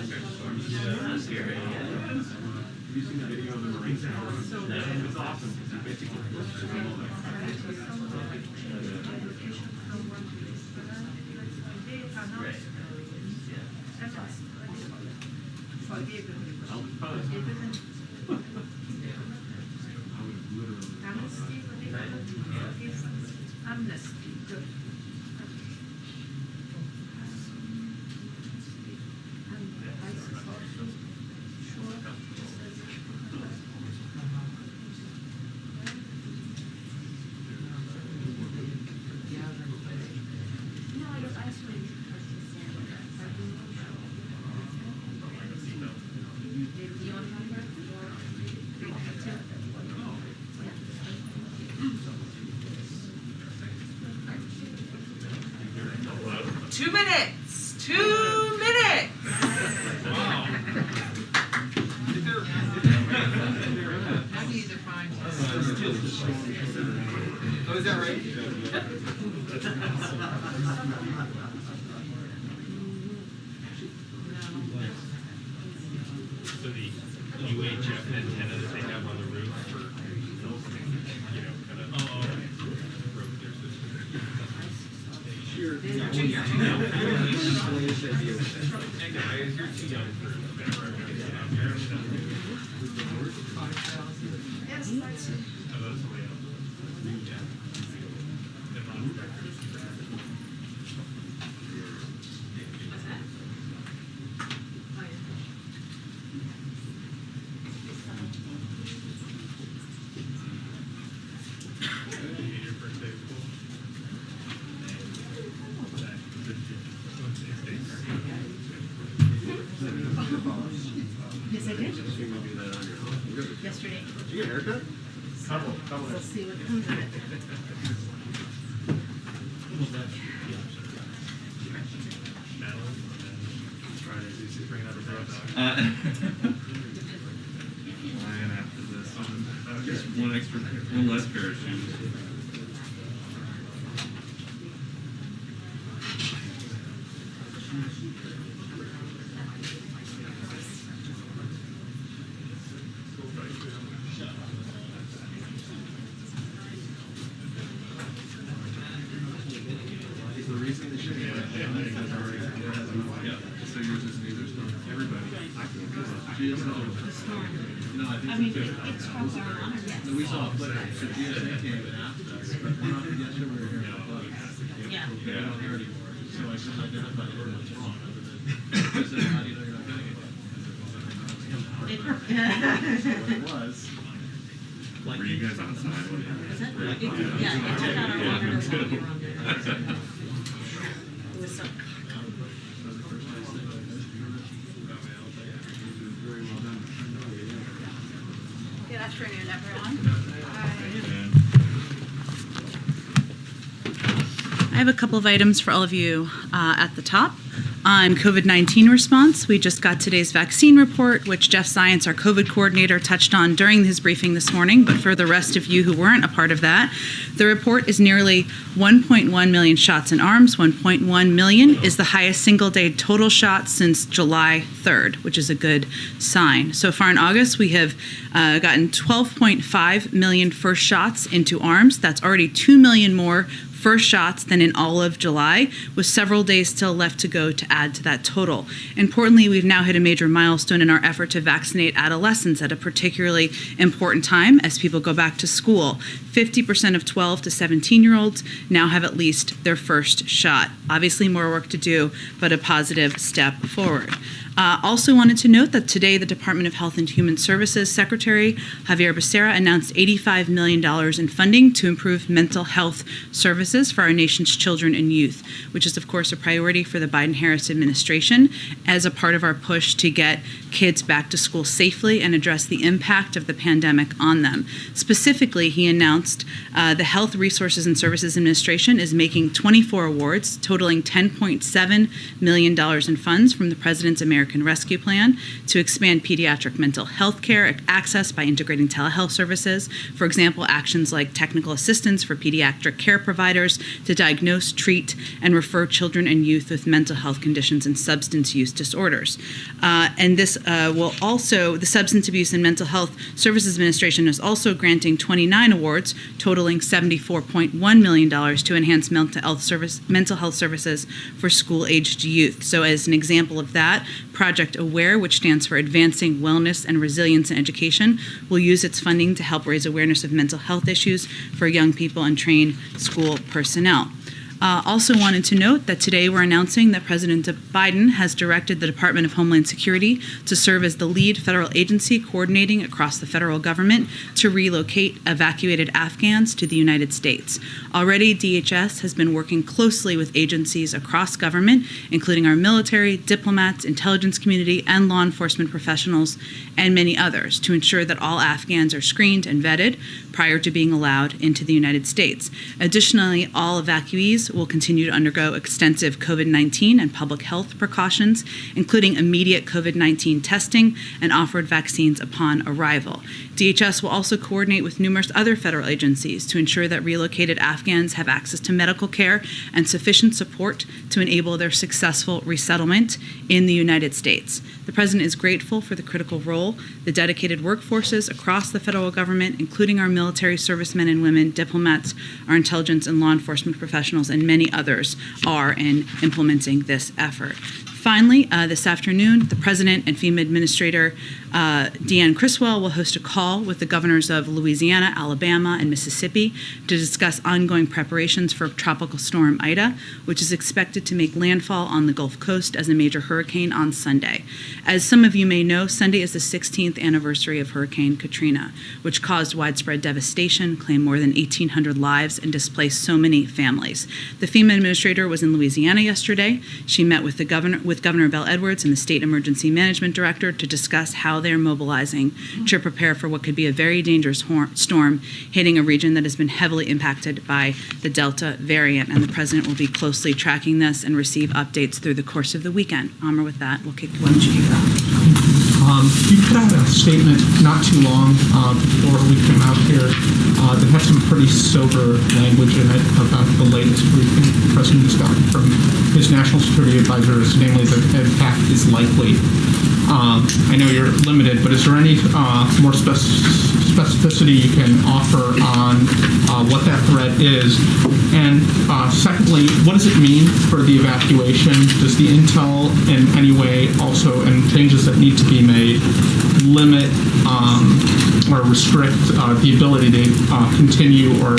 Have you seen the video of the Marine Tower? It's awesome because you basically Amnesty. Good. Two minutes. 2 minutes. How do you define? Oh, is that right? So the UHF antenna that they have on the roof for, kind of broke their system. You're too young for that. Yes, that's it. Oh, that's the way out. Yes, I did. Yesterday. Did you get a haircut? Couple. We'll see what comes of it. Ryan after this. Just one less pair of shoes. The reason they should be like that is because already has enough. Yeah. So yours is neither stone. Everybody. GSA. No, I think It's from Carolina, yes. we saw a flip. So GSA came and asked us, but we're not going to get sure we're here. Yeah. They're not there anymore. So I just identified what's wrong. Other than, I said, how do you know you're not getting it? What it was. Were you guys outside? What happened? Yeah, it took out our water to water your own. It was so. Good afternoon, everyone. I have a couple of items for all of you at the top. On COVID-19 response, we just got today's vaccine report, which Jeff Science, our COVID coordinator, touched on during his briefing this morning. But for the rest of you who weren't a part of that, the report is nearly 1.1 million shots in arms. 1.1 million is the highest single-day total shots since July 3rd, which is a good sign. So far in August, we have gotten 12.5 million first shots into arms. That's already 2 million more first shots than in all of July, with several days still left to go to add to that total. Importantly, we've now hit a major milestone in our effort to vaccinate adolescents at a particularly important time as people go back to school. 50% of 12 to 17-year-olds now have at least their first shot. Obviously more work to do, but a positive step forward. Also wanted to note that today the Department of Health and Human Services Secretary Javier Becerra announced $85 million in funding to improve mental health services for our nation's children and youth, which is of course a priority for the Biden-Harris administration as a part of our push to get kids back to school safely and address the impact of the pandemic on them. Specifically, he announced the Health Resources and Services Administration is making 24 awards totaling $10.7 million in funds from the President's American Rescue Plan to expand pediatric mental health care access by integrating telehealth services. For example, actions like technical assistance for pediatric care providers providers to diagnose, treat, and refer children and youth with mental health conditions and substance use disorders. And this will also, the Substance Abuse and Mental Health Services Administration is also granting 29 awards, totaling $74.1 million to enhance mental health services for school-aged youth. So as an example of that, Project AWARE, which stands for Advancing Wellness and Resilience in Education, will use its funding to help raise awareness of mental health issues for young people and train school personnel. Also wanted to note that today we're announcing that President Biden has directed the Department of Homeland Security to serve as the lead federal agency coordinating across the federal government to relocate evacuated Afghans to the United States. Already, DHS has been working closely with agencies across government, including our military, diplomats, intelligence community, and law enforcement professionals, and many others, to ensure that all Afghans are screened and vetted prior to being allowed into the United States. Additionally, all evacuees will continue to undergo extensive COVID-19 and public health precautions, including immediate COVID-19 testing and offered vaccines upon arrival. DHS will also coordinate with numerous other federal agencies to ensure that relocated Afghans have access to medical care and sufficient support to enable their successful resettlement in the United States. The President is grateful for the critical role the dedicated workforces across the federal government, including our military servicemen and women, diplomats, our intelligence and law enforcement professionals, and many others are in implementing this effort. Finally, this afternoon, the President and FEMA Administrator Deanne Criswell will host a call with the governors of Louisiana, Alabama, and Mississippi to discuss ongoing preparations for Tropical Storm Ida, which is expected to make landfall on the Gulf Coast as a major hurricane on Sunday. As some of you may know, Sunday is the 16th anniversary of Hurricane Katrina, which caused widespread devastation, claimed more than 1,800 lives, and displaced so many families. The FEMA Administrator was in Louisiana yesterday. She met with Governor Bell Edwards and the State Emergency Management Director to discuss how they're mobilizing to prepare for what could be a very dangerous storm hitting a region that has been heavily impacted by the Delta variant. And the President will be closely tracking this and receive updates through the course of the weekend. Amr, with that, why don't you kick it off? You put out a statement not too long before we came out here that had some pretty sober language in it about the latest briefing the President has gotten from his national security advisors, namely that impact is likely. I know you're limited, but is there any more specificity you can offer on what that threat is? And secondly, what does it mean for the evacuation? Does the intel in any way also, and changes that need to be made, limit or restrict the ability to continue or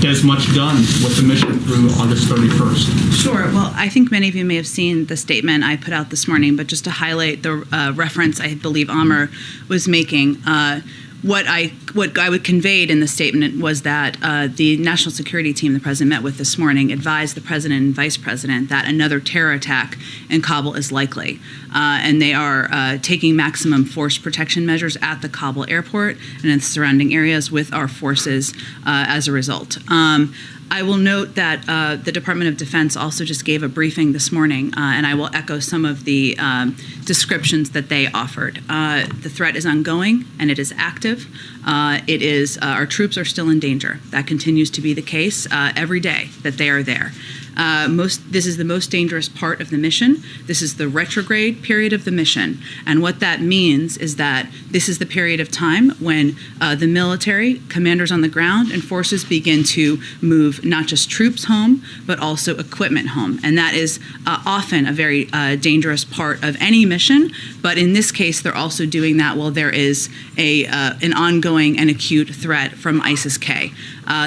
get as much done with the mission through August 31st? Sure. Well, I think many of you may have seen the statement I put out this morning, but just to highlight the reference I believe Amr was making, what I would conveyed in the statement was that the national security team the President met with this morning advised the President and Vice President that another terror attack in Kabul is likely. And they are taking maximum force protection measures at the Kabul airport and in surrounding areas with our forces as a result. I will note that the Department of Defense also just gave a briefing this morning, and I will echo some of the descriptions that they offered. The threat is ongoing and it is active. Our troops are still in danger. That continues to be the case every day that they are there. This is the most dangerous part of the mission. This is the retrograde period of the mission. And what that means is that this is the period of time when the military, commanders on the ground, and forces begin to move not just troops home, but also equipment home. And that is often a very dangerous part of any mission. But in this case, they're also doing that while there is an ongoing and acute threat from ISIS-K.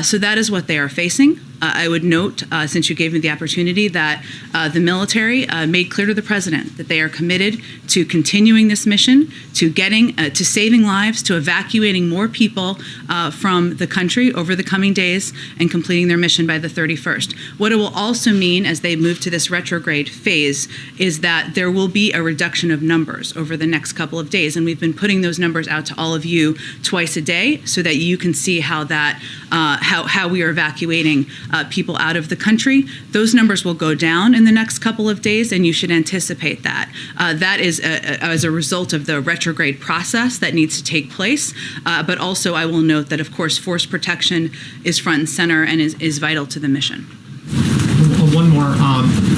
So that is what they are facing. I would note, since you gave me the opportunity, that the military made clear to the President that they are committed to continuing this mission, to getting, to saving lives, to evacuating more people from the country over the coming days and completing their mission by the 31st. What it will also mean as they move to this retrograde phase is that there will be a reduction of numbers over the next couple of days. And we've been putting those numbers out to all of you twice a day so that you can see how that, how we are evacuating people out of the country. Those numbers will go down in the next couple of days, and you should anticipate that. That is as a result of the retrograde process that needs to take place. But also, I will note that, of course, force protection is front and center and is vital to the mission. One more.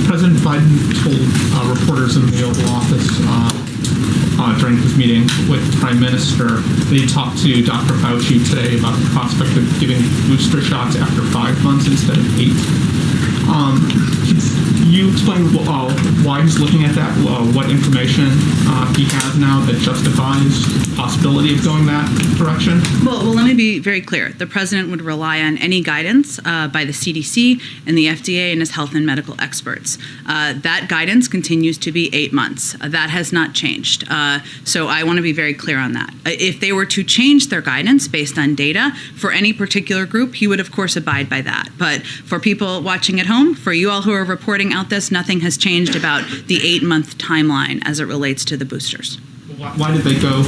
President Biden told reporters in the Oval Office during his meeting with the Prime Minister that he talked to Dr. Fauci today about the prospect of giving booster shots after 5 months instead of 8. Can you explain why he's looking at that? What information he has now that justifies the possibility of going that direction? Well, let me be very clear. The president would rely on any guidance by the CDC and the FDA and his health and medical experts. That guidance continues to be 8 months. That has not changed. So I want to be very clear on that. If they were to change their guidance based on data for any particular group, he would, of course, abide by that. But for people watching at home, for you all who are reporting out this, nothing has changed about the 8-month timeline as it relates to the boosters. Why did they go?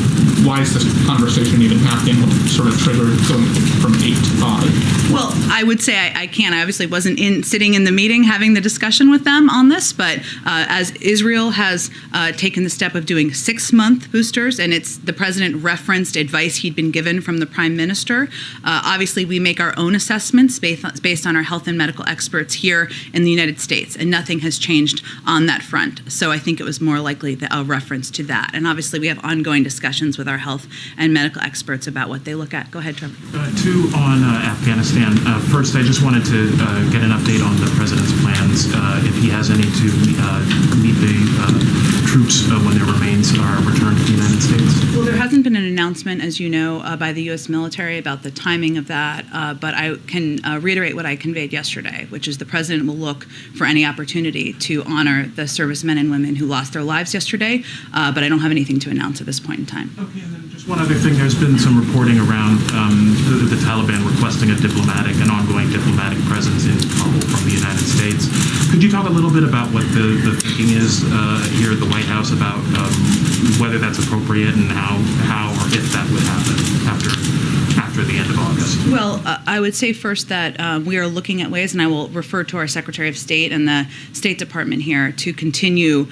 Why is this conversation even happening? What sort of triggered going from 8 to 5? Well, I would say I can't. I obviously wasn't sitting in the meeting having the discussion with them on this, but as Israel has taken the step of doing 6-month boosters, and it's the president referenced advice he'd been given from the prime minister. Obviously, we make our own assessments based on our health and medical experts here in the United States, and nothing has changed on that front. So I think it was more likely a reference to that. And obviously, we have ongoing discussions with our health and medical experts about what they look at. Go ahead, Trevor. Two on Afghanistan. First, I just wanted to get an update on the president's plans, if he has any to meet the troops when their remains are returned to the United States. Well, there hasn't been an announcement, as you know, by the U.S. military about the timing of that, but I can reiterate what I conveyed yesterday, which is the president will look for any opportunity to honor the servicemen and women who lost their lives yesterday, but I don't have anything to announce at this point in time. Okay, and then just one other thing. There's been some reporting around the Taliban requesting an ongoing diplomatic presence in Kabul from the United States. Could you talk a little bit about what the thinking is here at the White House about whether that's appropriate and how or if that would happen after the end of August? Well, I would say first that we are looking at ways, and I will refer to our Secretary of State and the State Department here to continue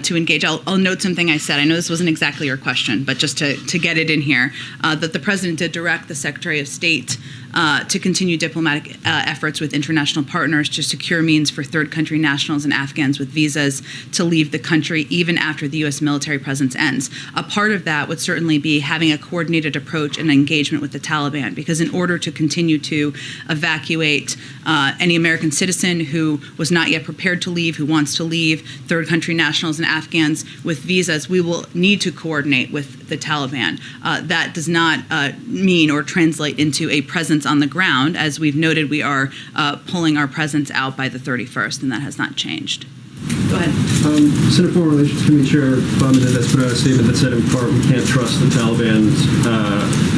to engage. I'll note something I said. I know this wasn't exactly your question, but just to get it in here, that the President did direct the Secretary of State to continue diplomatic efforts with international partners to secure means for third country nationals and Afghans with visas to leave the country even after the U.S. military presence ends. A part of that would certainly be having a coordinated approach and engagement with the Taliban, because in order to continue to evacuate any American citizen who was not yet prepared to leave, who wants to leave, third country nationals and Afghans with visas, we will need to coordinate with the Taliban. That does not mean or translate into a presence on the ground. As we've noted, we are pulling our presence out by the 31st, and that has not changed. Go ahead. Senate Foreign Relations Committee Chair Bob Menendez put out a statement that said, in part, we can't trust the Taliban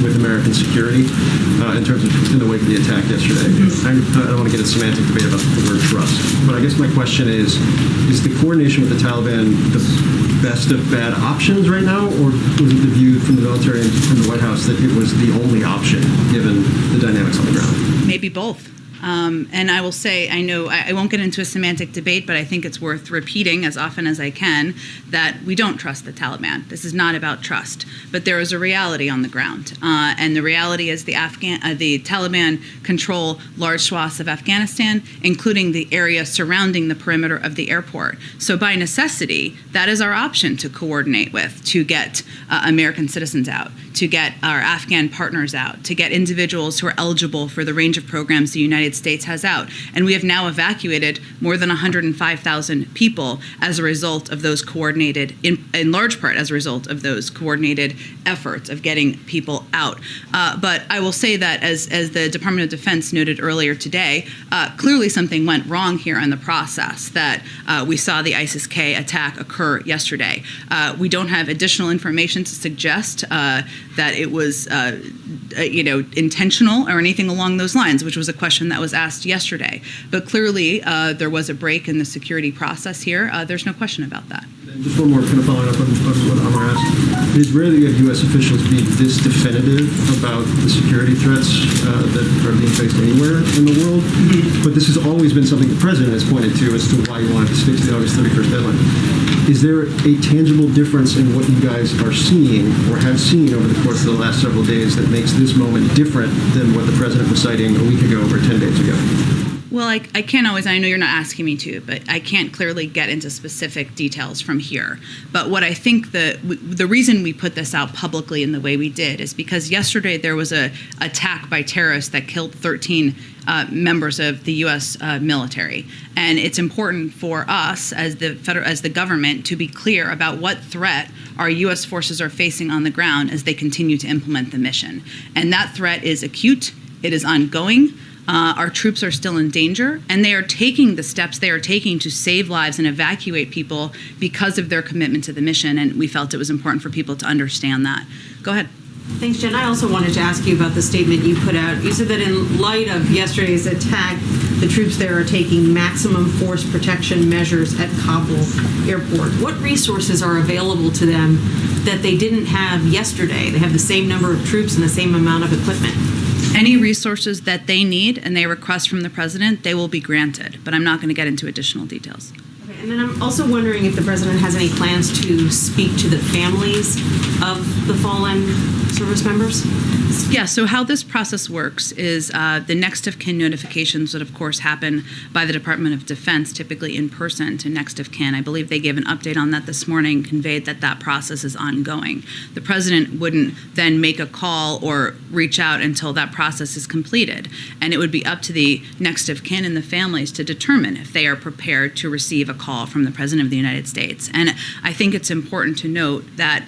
with American security in terms of in the wake of the attack yesterday. I don't want to get a semantic debate about the word trust, but I guess my question is the coordination with the Taliban the best of bad options right now, or was it the view from the military and from the White House that it was the only option given the dynamics on the ground? Maybe both. And I will say, I know I won't get into a semantic debate, but I think it's worth repeating as often as I can that we don't trust the Taliban. This is not about trust, but there is a reality on the ground. And the reality is the Taliban control large swaths of Afghanistan, including the area surrounding the perimeter of the airport. So by necessity, that is our option to coordinate with, to get American citizens out, to get our Afghan partners out, to get individuals who are eligible for the range of programs the United States has out. And we have now evacuated more than 105,000 people as a result of those coordinated, in large part as a result of those coordinated efforts of getting people out. But I will say that as the Department of Defense noted earlier today, clearly something went wrong here in the process, that we saw the ISIS-K attack occur yesterday. We don't have additional information to suggest that it was intentional or anything along those lines, which was a question that was asked yesterday. But clearly there was a break in the security process here. There's no question about that. Just one more kind of following up on what Amar asked. It is rare that you have U.S. officials be this definitive about the security threats that are being faced anywhere in the world. But this has always been something the president has pointed to as to why he wanted to stick to the August 31st deadline. Is there a tangible difference in what you guys are seeing or have seen over the course of the last several days that makes this moment different than what the president was citing a week ago or 10 days ago? Well, I can't always, I know you're not asking me to, but I can't clearly get into specific details from here. But what I think the reason we put this out publicly in the way we did is because yesterday there was a attack by terrorists that killed 13 members of the U.S. Military. And it's important for us as the government to be clear about what threat our U.S. forces are facing on the ground as they continue to implement the mission. And that threat is acute, it is ongoing. Our troops are still in danger, and they are taking the steps they are taking to save lives and evacuate people because of their commitment to the mission, and we felt it was important for people to understand that. Go ahead. Thanks, Jen. I also wanted to ask you about the statement you put out. You said that in light of yesterday's attack, the troops there are taking maximum force protection measures at Kabul airport. What resources are available to them that they didn't have yesterday? They have the same number of troops and the same amount of equipment. Any resources that they need and they request from the president, they will be granted. But I'm not going to get into additional details. Okay, and then I'm also wondering if the president has any plans to speak to the families of the fallen service members? Yeah, so how this process works is the next of kin notifications would, of course, happen by the Department of Defense, typically in person to next of kin. I believe they gave an update on that this morning, conveyed that that process is ongoing. The president wouldn't then make a call or reach out until that process is completed. And it would be up to the next of kin and the families to determine if they are prepared to receive a call from the President of the United States. And I think it's important to note that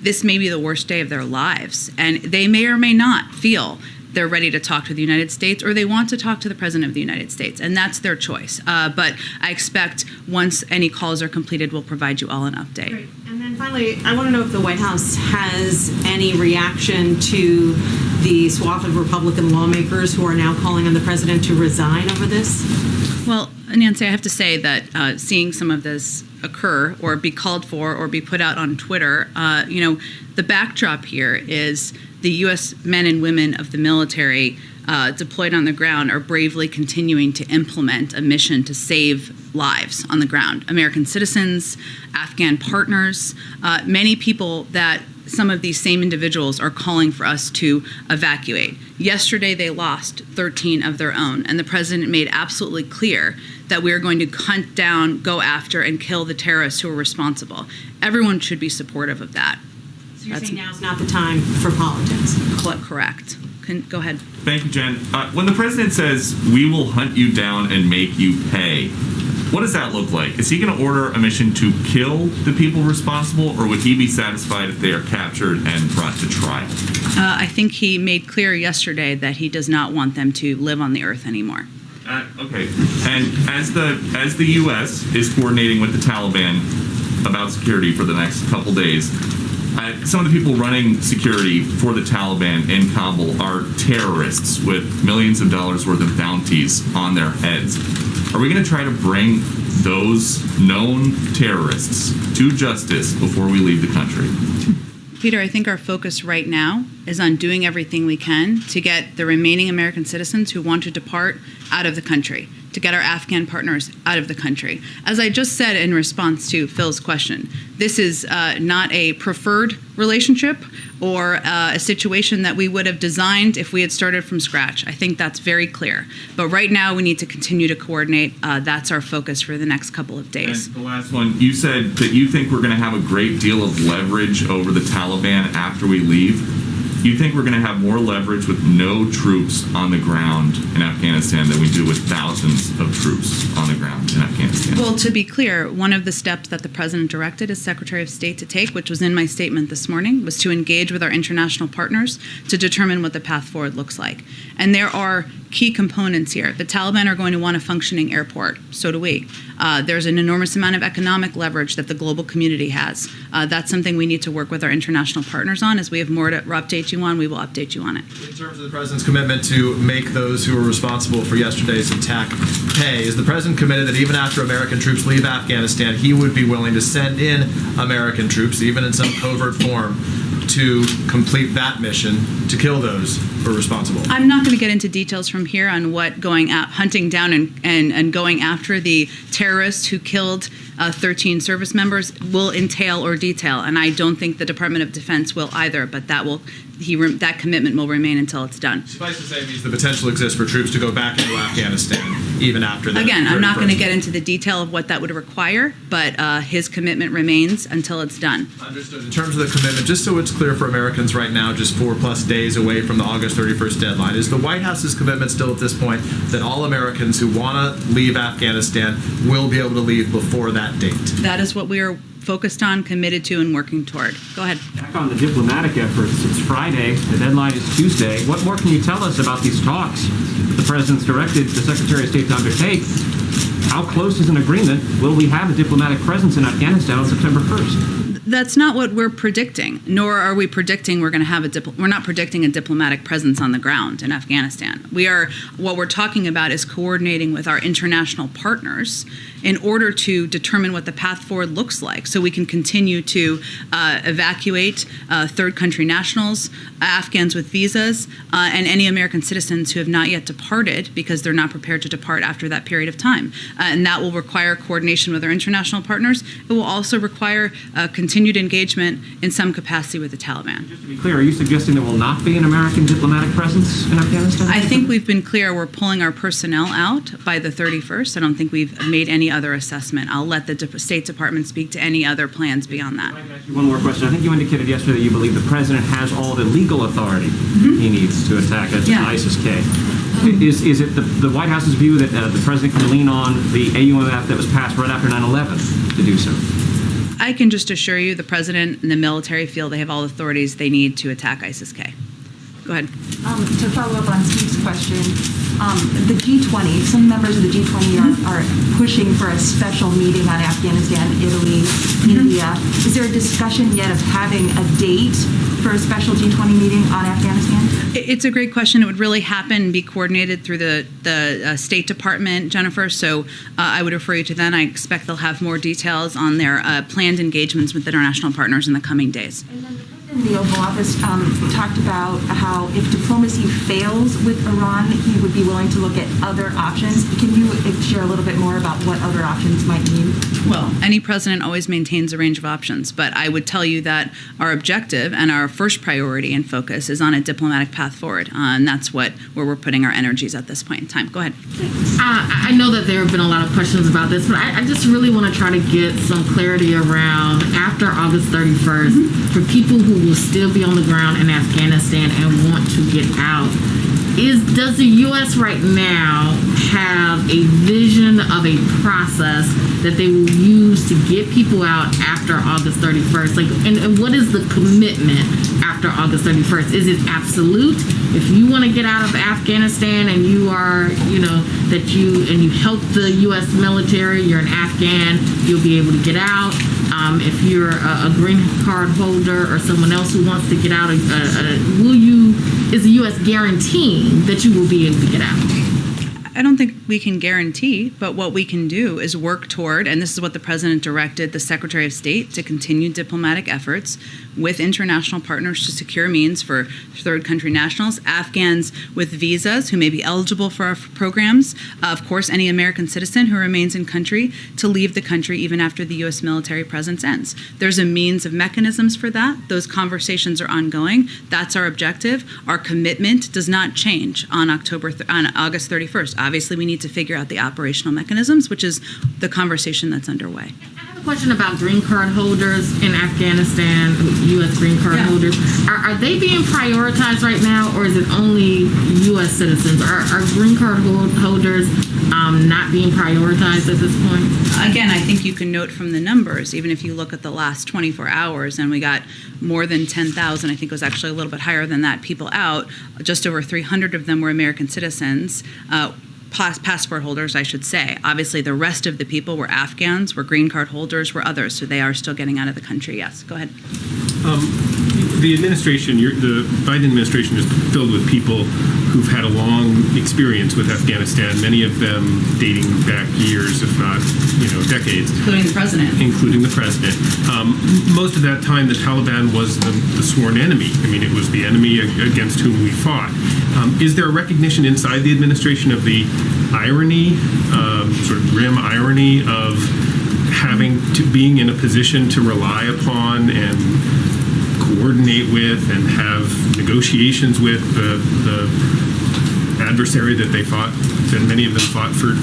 this may be the worst day of their lives, and they may or may not feel they're ready to talk to the United States or they want to talk to the President of the United States, and that's their choice. But I expect once any calls are completed, we'll provide you all an update. Great. And then finally, I want to know if the White House has any reaction to the swath of Republican lawmakers who are now calling on the president to resign over this? Well, Nancy, I have to say that seeing some of this occur or be called for or be put out on Twitter, the backdrop here is the U.S. men and women of the military deployed on the ground are bravely continuing to implement a mission to save lives on the ground. American citizens, Afghan partners, many people that some of these same individuals are calling for us to evacuate. Yesterday, they lost 13 of their own, and the president made absolutely clear that we are going to hunt down, go after, and kill the terrorists who are responsible. Everyone should be supportive of that. So you're saying now's not the time for politics? Correct. Go ahead. Thank you, Jen. When the president says, we will hunt you down and make you pay, what does that look like? Is he going to order a mission to kill the people responsible, or would he be satisfied if they are captured and brought to trial? I think he made clear yesterday that he does not want them to live on the earth anymore. Okay. And as the U.S. is coordinating with the Taliban about security for the next couple days, some of the people running security for the Taliban in Kabul are terrorists with millions of dollars worth of bounties on their heads. Are we going to try to bring those known terrorists to justice before we leave the country? Peter, I think our focus right now is on doing everything we can to get the remaining American citizens who want to depart out of the country, to get our Afghan partners out of the country. As I just said in response to Phil's question, this is not a preferred relationship or a situation that we would have designed if we had started from scratch. I think that's very clear. But right now, we need to continue to coordinate. That's our focus for the next couple of days. And the last one, you said that you think we're going to have a great deal of leverage over the Taliban after we leave. You think we're going to have more leverage with no troops on the ground in Afghanistan than we do with thousands of troops on the ground in Afghanistan? Well, to be clear, one of the steps that the president directed his Secretary of State to take, which was in my statement this morning, was to engage with our international partners to determine what the path forward looks like. And there are key components here. The Taliban are going to want a functioning airport. So do we. There's an enormous amount of economic leverage that the global community has. That's something we need to work with our international partners on. As we have more to update you on, we will update you on it. In terms of the president's commitment to make those who were responsible for yesterday's attack pay, is the president committed that even after American troops leave Afghanistan, he would be willing to send in American troops, even in some covert form, to complete that mission to kill those who are responsible? I'm not going to get into details from here on what hunting down and going after the terrorists who killed 13 service members will entail or detail, and I don't think the Department of Defense will either, but that commitment will remain until it's done. Suffice to say, it means the potential exists for troops to go back into Afghanistan even after that. Again, I'm not going to get into the detail of what that would require, but his commitment remains until it's done. Understood. In terms of the commitment, just so it's clear for Americans right now, just 4+ days away from the August 31st deadline, is the White House's commitment still at this point that all Americans who want to leave Afghanistan will be able to leave before that date? That is what we are focused on, committed to, and working toward. Go ahead. Back on the diplomatic efforts, it's Friday, the deadline is Tuesday. What more can you tell us about these talks that the president's directed the Secretary of State to undertake? How close is an agreement? Will we have a diplomatic presence in Afghanistan on September 1st? That's not what we're predicting, nor are we predicting we're going to have we're not predicting a diplomatic presence on the ground in Afghanistan. What we're talking about is coordinating with our international partners in order to determine what the path forward looks like so we can continue to evacuate third country nationals, Afghans with visas, and any American citizens who have not yet departed because they're not prepared to depart after that period of time. And that will require coordination with our international partners. It will also require continued engagement in some capacity with the Taliban. Just to be clear, are you suggesting there will not be an American diplomatic presence in Afghanistan? I think we've been clear we're pulling our personnel out by the 31st. I don't think we've made any other assessment. I'll let the State Department speak to any other plans beyond that. One more question. I think you indicated yesterday that you believe the president has all the legal authority he needs to attack ISIS-K. Is it the White House's view that the president can lean on the AUMF that was passed right after 9/11 to do so? I can just assure you the president and the military feel they have all the authorities they need to attack ISIS-K. Go ahead. To follow up on Steve's question, the G20, some members of the G20 are pushing for a special meeting on Afghanistan, Italy, India. Is there a discussion yet of having a date for a special G20 meeting on Afghanistan? It's a great question. It would really happen and be coordinated through the State Department, Jennifer. So I would refer you to them. I expect they'll have more details on their planned engagements with international partners in the coming days. And then the president in the Oval Office talked about how if diplomacy fails with Iran, he would be willing to look at other options. Can you share a little bit more about what other options might mean? Well, any president always maintains a range of options, but I would tell you that our objective and our first priority and focus is on a diplomatic path forward, and that's where we're putting our energies at this point in time. Go ahead. I know that there have been a lot of questions about this, but I just really want to try to get some clarity around after August 31st, for people who will still be on the ground in Afghanistan and want to get out. Does the U.S. right now have a vision of a process that they will use to get people out after August 31st? And what is the commitment after August 31st? Is it absolute? If you want to get out of Afghanistan and you are, you help the U.S. military, you're an Afghan, you'll be able to get out. If you're a green card holder or someone else who wants to get out, is the U.S. guaranteeing that you will be able to get out? I don't think we can guarantee, but what we can do is work toward, and this is what the president directed the Secretary of State to continue diplomatic efforts with international partners to secure means for third country nationals, Afghans with visas who may be eligible for our programs, of course, any American citizen who remains in country to leave the country even after the U.S. military presence ends. There's a means of mechanisms for that. Those conversations are ongoing. That's our objective. Our commitment does not change on August 31st. Obviously, we need to figure out the operational mechanisms, which is the conversation that's underway. I have a question about green card holders in Afghanistan, U.S. green card holders. Are they being prioritized right now, or is it only U.S. citizens? Are green card holders not being prioritized at this point? Again, I think you can note from the numbers, even if you look at the last 24 hours, and we got more than 10,000, I think it was actually a little bit higher than that, people out. Just over 300 of them were American citizens, passport holders, I should say. Obviously, the rest of the people were Afghans, were green card holders, were others, so they are still getting out of the country. Yes, go ahead. The administration, the Biden administration, is filled with people who've had a long experience with Afghanistan, many of them dating back years, if not, decades. Including the president. Including the president. Most of that time, the Taliban was the sworn enemy. I mean, it was the enemy against whom we fought. Is there a recognition inside the administration of the irony, sort of grim irony of being in a position to rely upon and coordinate with and have negotiations with the adversary that that many of them fought for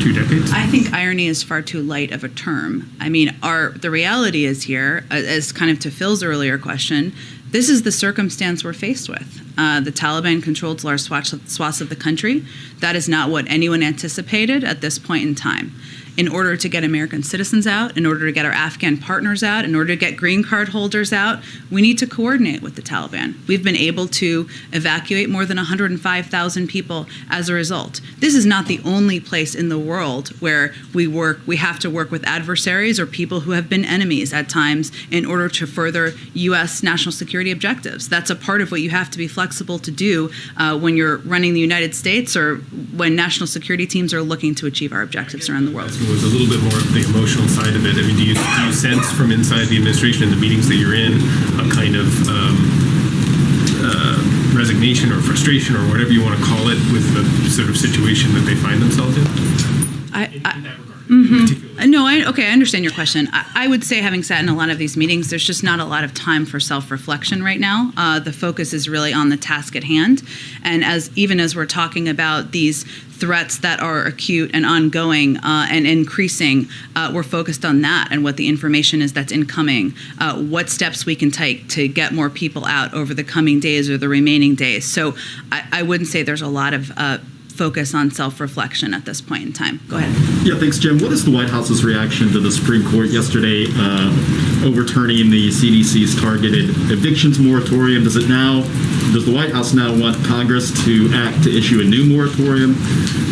2 decades? I think irony is far too light of a term. I mean, the reality is here, as kind of to Phil's earlier question, this is the circumstance we're faced with. The Taliban controls large swaths of the country. That is not what anyone anticipated at this point in time. In order to get American citizens out, in order to get our Afghan partners out, in order to get green card holders out, we need to coordinate with the Taliban. We've been able to evacuate more than 105,000 people as a result. This is not the only place in the world where we have to work with adversaries or people who have been enemies at times in order to further U.S. national security objectives. That's a part of what you have to be flexible to do when you're running the United States or when national security teams are looking to achieve our objectives around the world. Was a little bit more of the emotional side of it. I mean, do you sense from inside the administration and the meetings that you're in a kind of resignation or frustration or whatever you want to call it with the sort of situation that they find themselves in? No, I understand your question. I would say, having sat in a lot of these meetings, there's just not a lot of time for self-reflection right now. The focus is really on the task at hand. And even as we're talking about these threats that are acute and ongoing and increasing, we're focused on that and what the information is that's incoming, what steps we can take to get more people out over the coming days or the remaining days. So I wouldn't say there's a lot of focus on self-reflection at this point in time. Go ahead. Yeah, thanks, Jim. What is the White House's reaction to the Supreme Court yesterday overturning the CDC's targeted evictions moratorium? Does the White House now want Congress to act to issue a new moratorium?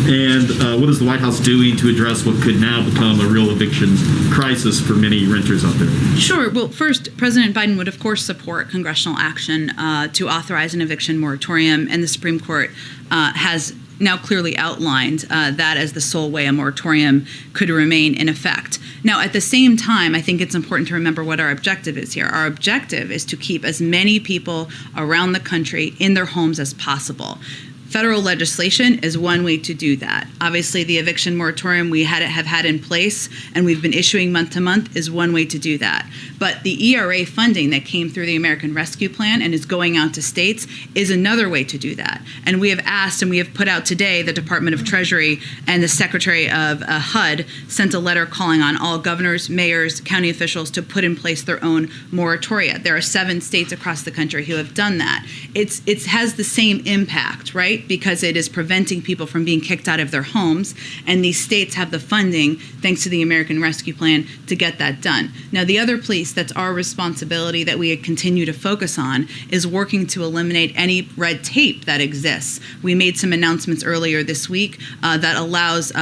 And what is the White House doing to address what could now become a real eviction crisis for many renters out there? Sure. Well, first, President Biden would, of course, support congressional action to authorize an eviction moratorium, and the Supreme Court has now clearly outlined that as the sole way a moratorium could remain in effect. Now, at the same time, I think it's important to remember what our objective is here. Our objective is to keep as many people around the country in their homes as possible. Federal legislation is one way to do that. Obviously, the eviction moratorium we have had in place and we've been issuing month to month is one way to do that. But the ERA funding that came through the American Rescue Plan and is going out to states is another way to do that. And we have asked and we have put out today, the Department of Treasury and the Secretary of HUD sent a letter calling on all governors, mayors, county officials to put in place their own moratoria. There are 7 states across the country who have done that. It has the same impact, right? Because it is preventing people from being kicked out of their homes, and these states have the funding, thanks to the American Rescue Plan, to get that done. Now, the other piece that's our responsibility that we continue to focus on is working to eliminate any red tape that exists. We made some announcements earlier this week that allows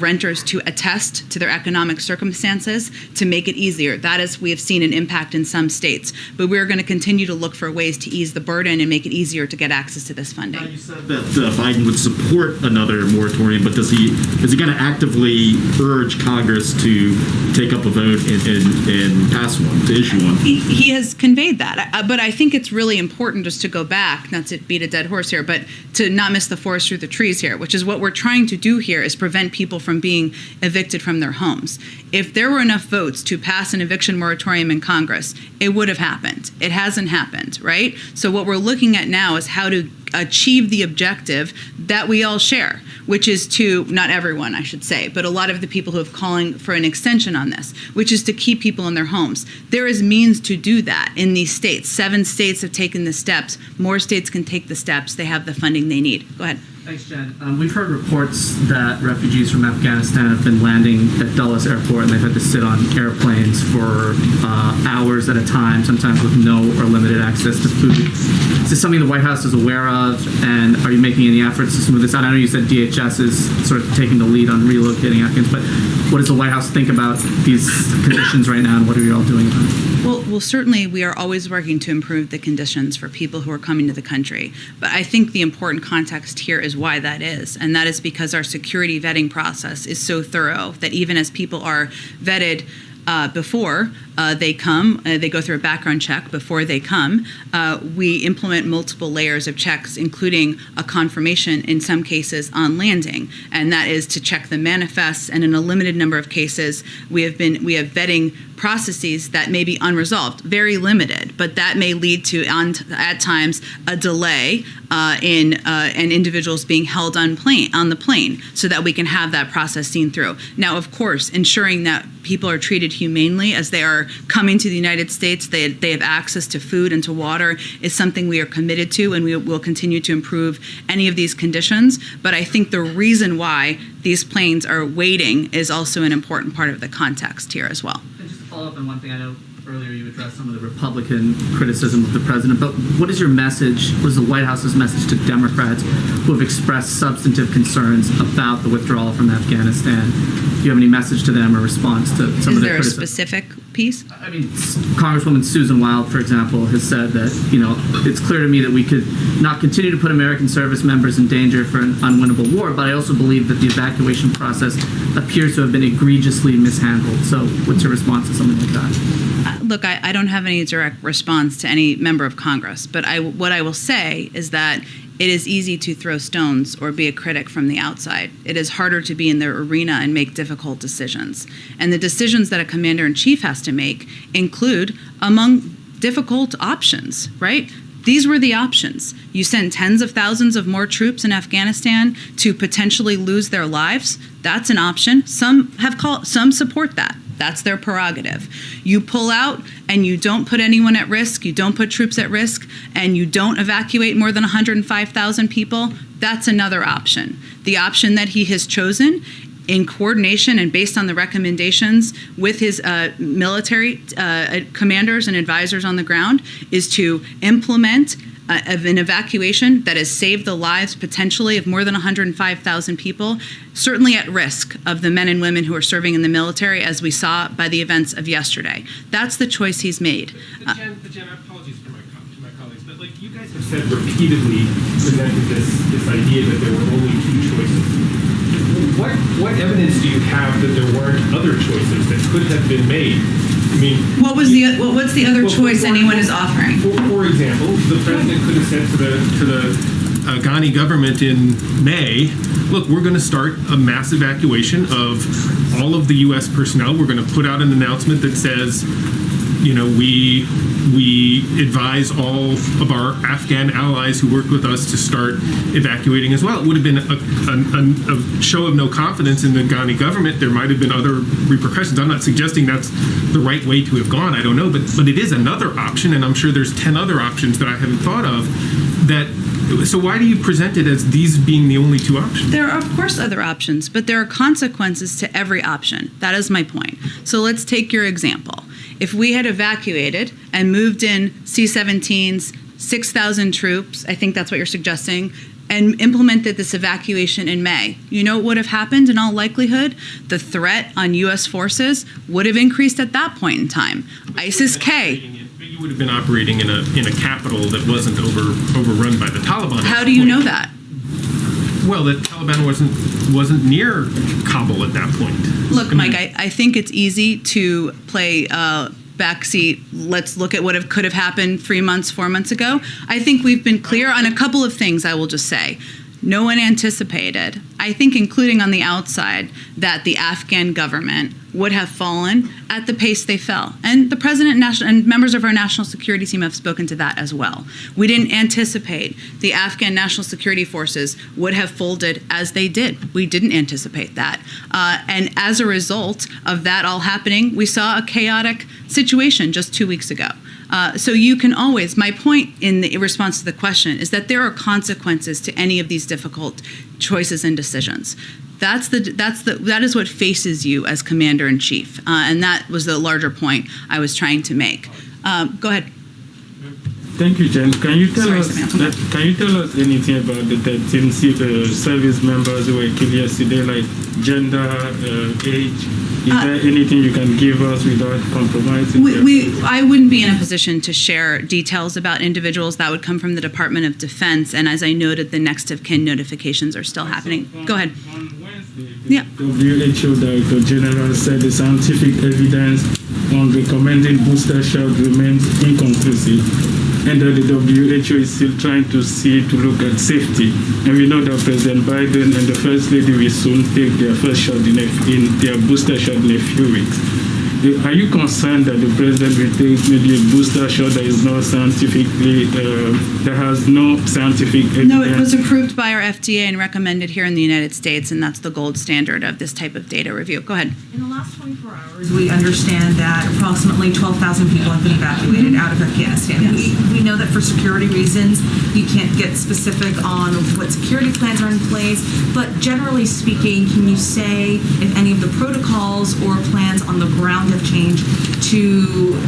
renters to attest to their economic circumstances to make it easier. That is, we have seen an impact in some states, but we're going to continue to look for ways to ease the burden and make it easier to get access to this funding. You said that Biden would support another moratorium, but is he going to actively urge Congress to take up a vote and pass one, to issue one? He has conveyed that, but I think it's really important just to go back, not to beat a dead horse here, but to not miss the forest through the trees here, which is what we're trying to do here is prevent people from being evicted from their homes. If there were enough votes to pass an eviction moratorium in Congress, it would have happened. It hasn't happened, right? So what we're looking at now is how to achieve the objective that we all share, which is to, not everyone, I should say, but a lot of the people who have calling for an extension on this, which is to keep people in their homes. There is means to do that in these states. 7 states have taken the steps. More states can take the steps. They have the funding they need. Go ahead. Thanks, Jen. We've heard reports that refugees from Afghanistan have been landing at Dulles Airport and they've had to sit on airplanes for hours at a time, sometimes with no or limited access to food. Is this something the White House is aware of, and are you making any efforts to smooth this out? I know you said DHS is sort of taking the lead on relocating Afghans, but what does the White House think about these conditions right now, and what are you all doing about it? Well, certainly we are always working to improve the conditions for people who are coming to the country. But I think the important context here is why that is. And that is because our security vetting process is so thorough that even as people are vetted before they come, they go through a background check before they come. We implement multiple layers of checks, including a confirmation in some cases on landing, and that is to check the manifests. And in a limited number of cases, we have vetting processes that may be unresolved, very limited, but that may lead to at times a delay in individuals being held on the plane, so that we can have that process seen through. Now, of course, ensuring that people are treated humanely as they are coming to the United States, they have access to food and to water, is something we are committed to, and we will continue to improve any of these conditions. But I think the reason why these planes are waiting is also an important part of the context here as well. And just to follow up on one thing, I know earlier you addressed some of the Republican criticism of the president, but what is your message, what is the White House's message to Democrats who have expressed substantive concerns about the withdrawal from Afghanistan? Do you have any message to them or response to some of their criticism? Is there a specific piece? I mean, Congresswoman Susan Wild, for example, has said that, it's clear to me that we could not continue to put American service members in danger for an unwinnable war, but I also believe that the evacuation process appears to have been egregiously mishandled. So what's your response to something like that? Look, I don't have any direct response to any member of Congress, but what I will say is that it is easy to throw stones or be a critic from the outside. It is harder to be in their arena and make difficult decisions. And the decisions that a commander-in-chief has to make include among difficult options, right? These were the options. You send tens of thousands of more troops in Afghanistan to potentially lose their lives. That's an option. Some support that. That's their prerogative. You pull out and you don't put anyone at risk, you don't put troops at risk, and you don't evacuate more than 105,000 people, that's another option. The option that he has chosen, in coordination and based on the recommendations with his military commanders and advisors on the ground, is to implement an evacuation that has saved the lives potentially of more than 105,000 people, certainly at risk of the men and women who are serving in the military, as we saw by the events of yesterday. That's the choice he's made. But Jen, apologies to my colleagues, but you guys have said repeatedly, presented this idea that there were only two choices. What evidence do you have that there weren't other choices that could have been made? I mean, what's the other choice anyone is offering? For example, the president could have said to the Ghani government in May, look, we're going to start a mass evacuation of all of the U.S. personnel. We're going to put out an announcement that says, we advise all of our Afghan allies who work with us to start evacuating as well. It would have been a show of no confidence in the Ghani government. There might have been other repercussions. I'm not suggesting that's the right way to have gone. I don't know, but it is another option, and I'm sure there's 10 other options that I haven't thought of. So why do you present it as these being the only two options? There are, of course, other options, but there are consequences to every option. That is my point. So let's take your example. If we had evacuated and moved in C-17s, 6,000 troops, I think that's what you're suggesting, and implemented this evacuation in May, you know what would have happened in all likelihood? The threat on U.S. forces would have increased at that point in time. ISIS-K. You would have been operating in a capital that wasn't overrun by the Taliban. How do you know that? Well, the Taliban wasn't near Kabul at that point. Look, Mike, I think it's easy to play backseat. Let's look at what could have happened 3 months, 4 months ago. I think we've been clear on a couple of things, I will just say. No one anticipated, I think including on the outside, that the Afghan government would have fallen at the pace they fell. And the president and members of our national security team have spoken to that as well. We didn't anticipate the Afghan national security forces would have folded as they did. We didn't anticipate that. And as a result of that all happening, we saw a chaotic situation just 2 weeks ago. So you can always, my point in the response to the question is that there are consequences to any of these difficult choices and decisions. That is what faces you as commander-in-chief. And that was the larger point I was trying to make. Go ahead. Thank you, Jen. Can you tell Sorry, us Samantha. can you tell us anything about the 13 service members who were killed yesterday, like gender, age? Is there anything you can give us without compromising? I wouldn't be in a position to share details about individuals. That would come from the Department of Defense. And as I noted, the next of kin notifications are still happening. Go ahead. On Wednesday, Yeah. WHO Director General said the scientific evidence on recommending booster shot remains inconclusive, and that the WHO is still trying to look at safety. And we know that President Biden and the First Lady will soon take their first shot in their booster shot in a few weeks. Are you concerned that the president will take maybe a booster shot that is not scientifically, that has no scientific evidence? No, it was approved by our FDA and recommended here in the United States, and that's the gold standard of this type of data review. Go ahead. In the last 24 hours, we understand that approximately 12,000 people have been evacuated out of Afghanistan. Yes. We know that for security reasons, you can't get specific on what security plans are in place, but generally speaking, can you say if any of the protocols or plans on the ground have changed to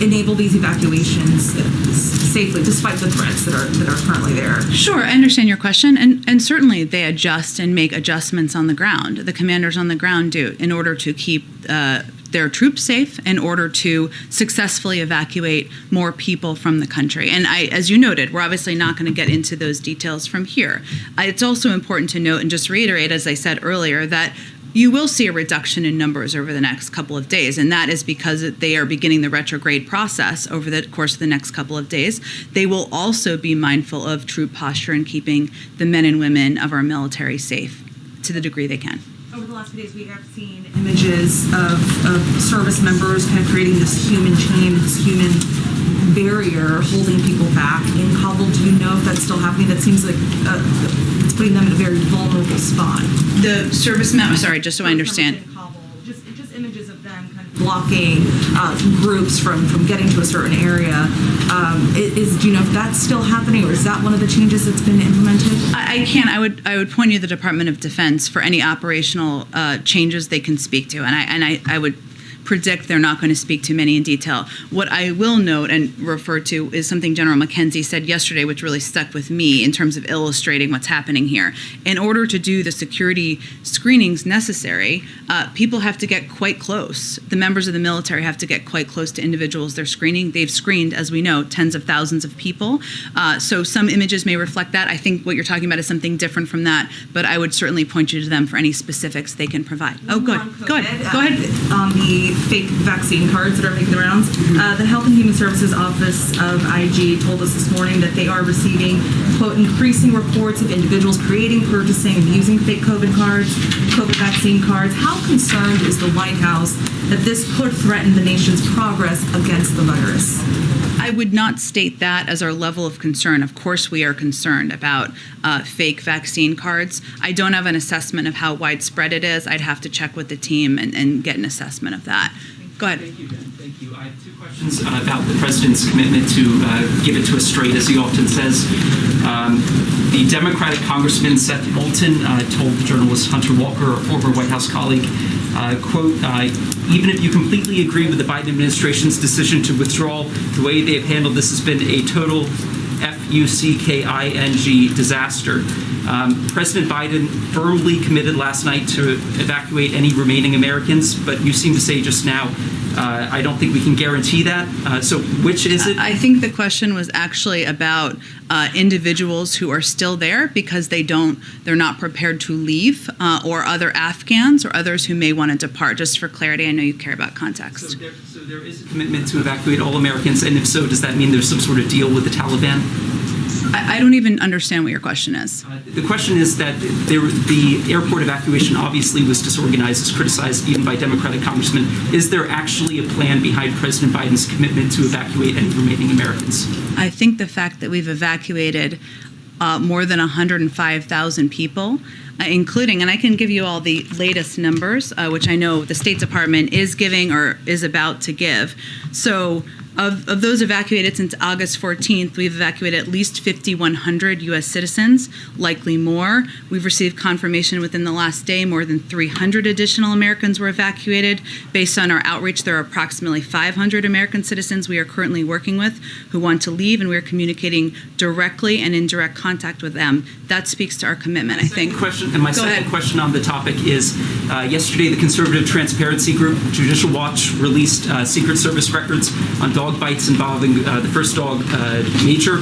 enable these evacuations safely, despite the threats that are currently there? Sure, I understand your question, and certainly they adjust and make adjustments on the ground. The commanders on the ground do in order to keep their troops safe, in order to successfully evacuate more people from the country. And as you noted, we're obviously not going to get into those details from here. It's also important to note and just reiterate, as I said earlier, that you will see a reduction in numbers over the next couple of days, and that is because they are beginning the retrograde process over the course of the next couple of days. They will also be mindful of troop posture and keeping the men and women of our military safe to the degree they can. Over the last few days, we have seen images of service members kind of creating this human chain, this human barrier holding people back in Kabul. Do you know if that's still happening? That seems like it's putting them in a very vulnerable spot. The servicemen, sorry, just so I understand. In Kabul, just images of them kind of blocking groups from getting to a certain area. Do you know if that's still happening, or is that one of the changes that's been implemented? I can't. I would point you to the Department of Defense for any operational changes they can speak to, and I would predict they're not going to speak to many in detail. What I will note and refer to is something General McKenzie said yesterday, which really stuck with me in terms of illustrating what's happening here. In order to do the security screenings necessary, people have to get quite close. The members of the military have to get quite close to individuals they're screening. They've screened, as we know, tens of thousands of people. So some images may reflect that. I think what you're talking about is something different from that, but I would certainly point you to them for any specifics they can provide. Oh, good. Go ahead. Go ahead. On the fake vaccine cards that are making the rounds, the Health and Human Services Office of IG told us this morning that they are receiving, quote, increasing reports of individuals creating, purchasing, and using fake COVID cards, COVID vaccine cards. How concerned is the White House that this could threaten the nation's progress against the virus? I would not state that as our level of concern. Of course, we are concerned about fake vaccine cards. I don't have an assessment of how widespread it is. I'd have to check with the team and get an assessment of that. Go ahead. Thank you, Jen. Thank you. I have two questions about the president's commitment to give it to us straight, as he often says. The Democratic Congressman Seth Moulton told journalist Hunter Walker, a former White House colleague, quote, even if you completely agree with the Biden administration's decision to withdraw, the way they have handled this has been a total FUCKING disaster. President Biden firmly committed last night to evacuate any remaining Americans, but you seem to say just now, I don't think we can guarantee that. So which is it? I think the question was actually about individuals who are still there because they're not prepared to leave, or other Afghans or others who may want to depart. Just for clarity, I know you care about context. So there is a commitment to evacuate all Americans, and if so, does that mean there's some sort of deal with the Taliban? I don't even understand what your question is. The question is that the airport evacuation obviously was disorganized, as criticized even by Democratic congressmen. Is there actually a plan behind President Biden's commitment to evacuate any remaining Americans? I think the fact that we've evacuated more than 105,000 people, including, and I can give you all the latest numbers, which I know the State Department is giving or is about to give. So Of those evacuated since August 14th, we've evacuated at least 5,100 U.S. citizens, likely more. We've received confirmation within the last day more than 300 additional Americans were evacuated. Based on our outreach, there are approximately 500 American citizens we are currently working with who want to leave, and we are communicating directly and in direct contact with them. That speaks to our commitment, I think. My second question on the topic is, yesterday the Conservative Transparency Group, Judicial Watch, released Secret Service records on dog bites involving the first dog, Major.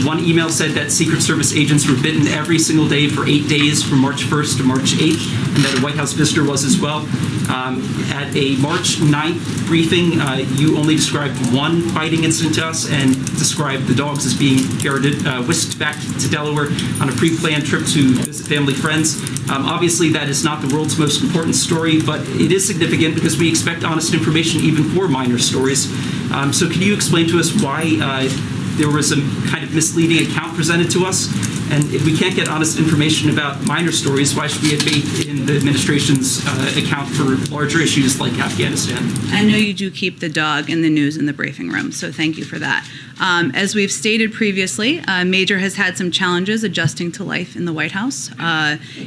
One email said that Secret Service agents were bitten every single day for 8 days from March 1st to March 8th, and that a White House visitor was as well. At a March 9th briefing, you only described one biting incident to us and described the dogs as being whisked back to Delaware on a pre-planned trip to visit family friends. Obviously, that is not the world's most important story, but it is significant because we expect honest information even for minor stories. So can you explain to us why there was a kind of misleading account presented to us? And if we can't get honest information about minor stories, why should we have faith in the administration's account for larger issues like Afghanistan? I know you do keep the dog in the news in the briefing room, so thank you for that. As we've stated previously, Major has had some challenges adjusting to life in the White House.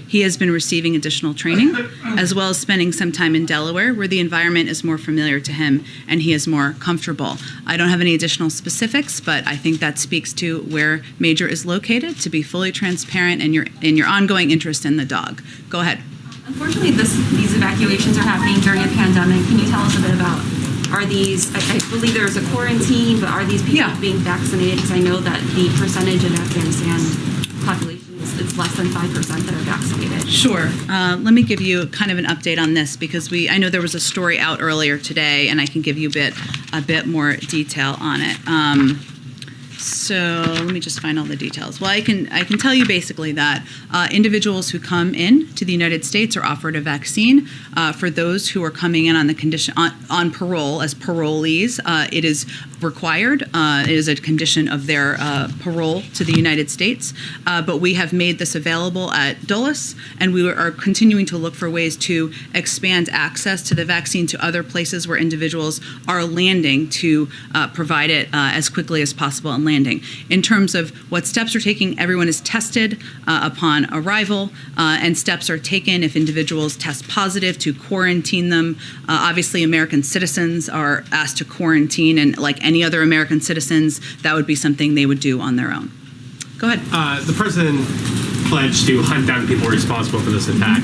He has been receiving additional training, as well as spending some time in Delaware, where the environment is more familiar to him and he is more comfortable. I don't have any additional specifics, but I think that speaks to where Major is located, to be fully transparent and your ongoing interest in the dog. Go ahead. Unfortunately, these evacuations are happening during a pandemic. Can you tell us a bit about, are these, I believe there's a quarantine, but are these people being vaccinated? Because I know that the percentage in Afghanistan population it's less than 5% that are vaccinated. Sure. Let me give you kind of an update on this, because I know there was a story out earlier today, and I can give you a bit more detail on it. So let me just find all the details. Well, I can tell you basically that individuals who come in to the United States are offered a vaccine. For those who are coming in on the condition on parole as parolees, it is required. It is a condition of their parole to the United States. But we have made this available at Dulles, and we are continuing to look for ways to expand access to the vaccine to other places where individuals are landing, to provide it as quickly as possible on landing. In terms of what steps are taking, everyone is tested upon arrival, and steps are taken if individuals test positive to quarantine them. Obviously, American citizens are asked to quarantine, and like any other American citizens, that would be something they would do on their own. Go ahead. The president pledged to hunt down people responsible for this attack.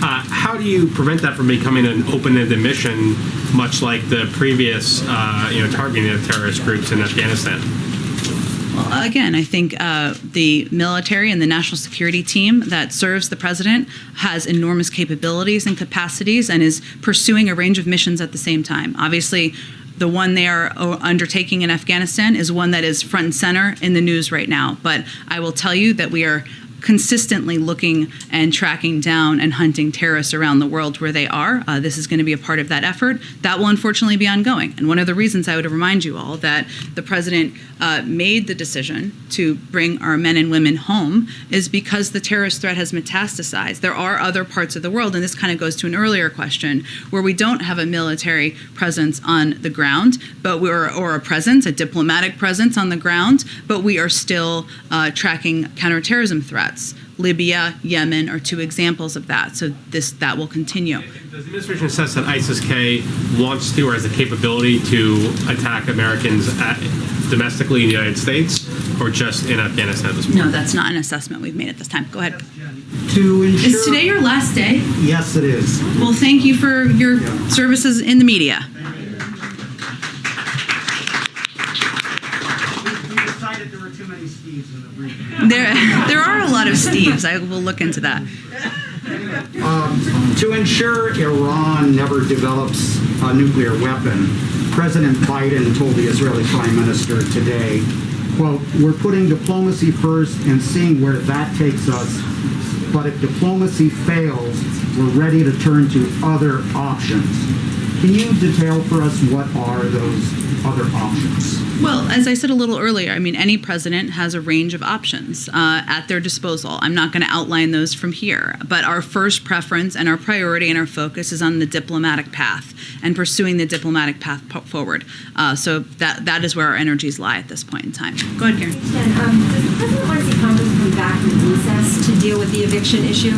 How do you prevent that from becoming an open-ended mission, much like the previous, targeting of terrorist groups in Afghanistan? Well, again, I think the military and the national security team that serves the president has enormous capabilities and capacities and is pursuing a range of missions at the same time. Obviously, the one they are undertaking in Afghanistan is one that is front and center in the news right now. But I will tell you that we are consistently looking and tracking down and hunting terrorists around the world where they are. This is going to be a part of that effort. That will unfortunately be ongoing. And one of the reasons I would remind you all that the president made the decision to bring our men and women home is because the terrorist threat has metastasized. There are other parts of the world, and this kind of goes to an earlier question, where we don't have a military presence on the ground, but or a diplomatic presence on the ground, but we are still tracking counterterrorism threats. Libya, Yemen are two examples of that. So that will continue. Does the administration assess that ISIS-K wants to or has the capability to attack Americans domestically in the United States, or just in Afghanistan at this point? No, that's not an assessment we've made at this time. Go ahead. To ensure, is today your last day? Yes, it is. Well, thank you for your services in the media. We decided there were too many Steves in the briefing. There are a lot of Steves. I will look into that. To ensure Iran never develops a nuclear weapon, President Biden told the Israeli Prime Minister today, quote, "We're putting diplomacy first and seeing where that takes us. But if diplomacy fails, we're ready to turn to other options." Can you detail for us what are those other options? Well, as I said a little earlier, I mean, any president has a range of options at their disposal. I'm not going to outline those from here, but our first preference and our priority and our focus is on the diplomatic path and pursuing the diplomatic path forward. So that is where our energies lie at this point in time. Go ahead, Karen. Does the president want to see Congress come back from recess to deal with the eviction issue?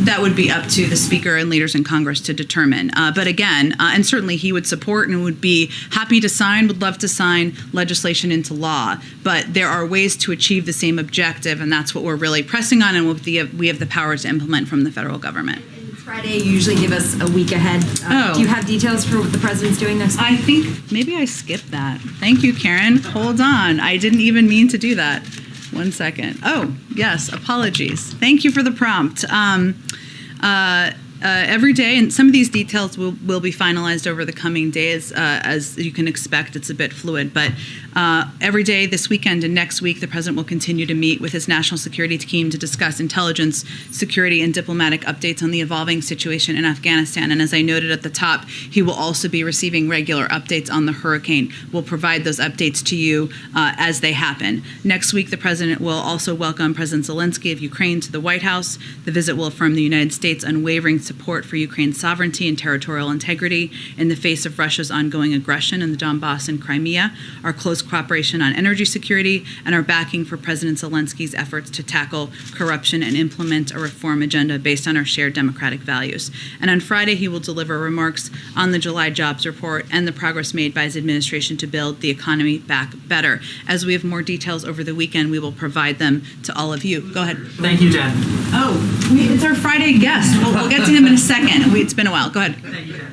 That would be up to the Speaker and leaders in Congress to determine. But again, and certainly he would support and would be happy to sign, would love to sign legislation into law. But there are ways to achieve the same objective, and that's what we're really pressing on, and we have the power to implement from the federal government. Friday, you usually give us a week ahead. Do you have details for what the president's doing next week? I think maybe I skipped that. Thank you, Karen. Hold on. I didn't even mean to do that. 1 second. Oh, yes. Apologies. Thank you for the prompt. Every day, and some of these details will be finalized over the coming days. As you can expect, it's a bit fluid. But every day this weekend and next week, the president will continue to meet with his national security team to discuss intelligence, security, and diplomatic updates on the evolving situation in Afghanistan. And as I noted at the top, he will also be receiving regular updates on the hurricane. We'll provide those updates to you as they happen. Next week, the president will also welcome President Zelensky of Ukraine to the White House. The visit will affirm the United States' unwavering support for Ukraine's sovereignty and territorial integrity in the face of Russia's ongoing aggression in the Donbass and Crimea, our close cooperation on energy security, and our backing for President Zelensky's efforts to tackle corruption and implement a reform agenda based on our shared democratic values. And on Friday, he will deliver remarks on the July jobs report and the progress made by his administration to build the economy back better. As we have more details over the weekend, we will provide them to all of you. Go ahead. Thank you, Jen. Oh, it's our Friday guest. We'll get to him in a second. It's been a while. Go ahead. Thank you, Jen.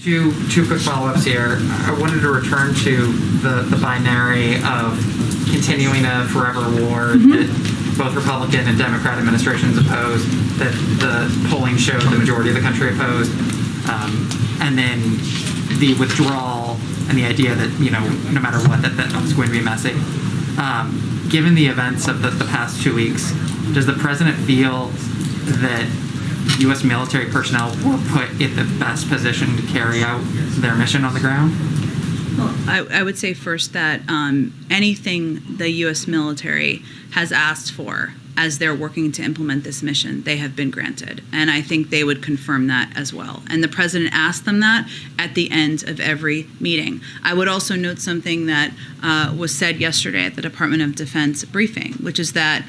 Two quick follow-ups here. I wanted to return to the binary of continuing a forever war that both Republican and Democrat administrations opposed, that the polling showed the majority of the country opposed, and then the withdrawal and the idea that, no matter what, that was going to be messy. Given the events of the past 2 weeks, does the president feel that U.S. military personnel were put in the best position to carry out their mission on the ground? Well, I would say first that anything the U.S. military has asked for as they're working to implement this mission, they have been granted. And I think they would confirm that as well. And the president asked them that at the end of every meeting. I would also note something that was said yesterday at the Department of Defense briefing, which is that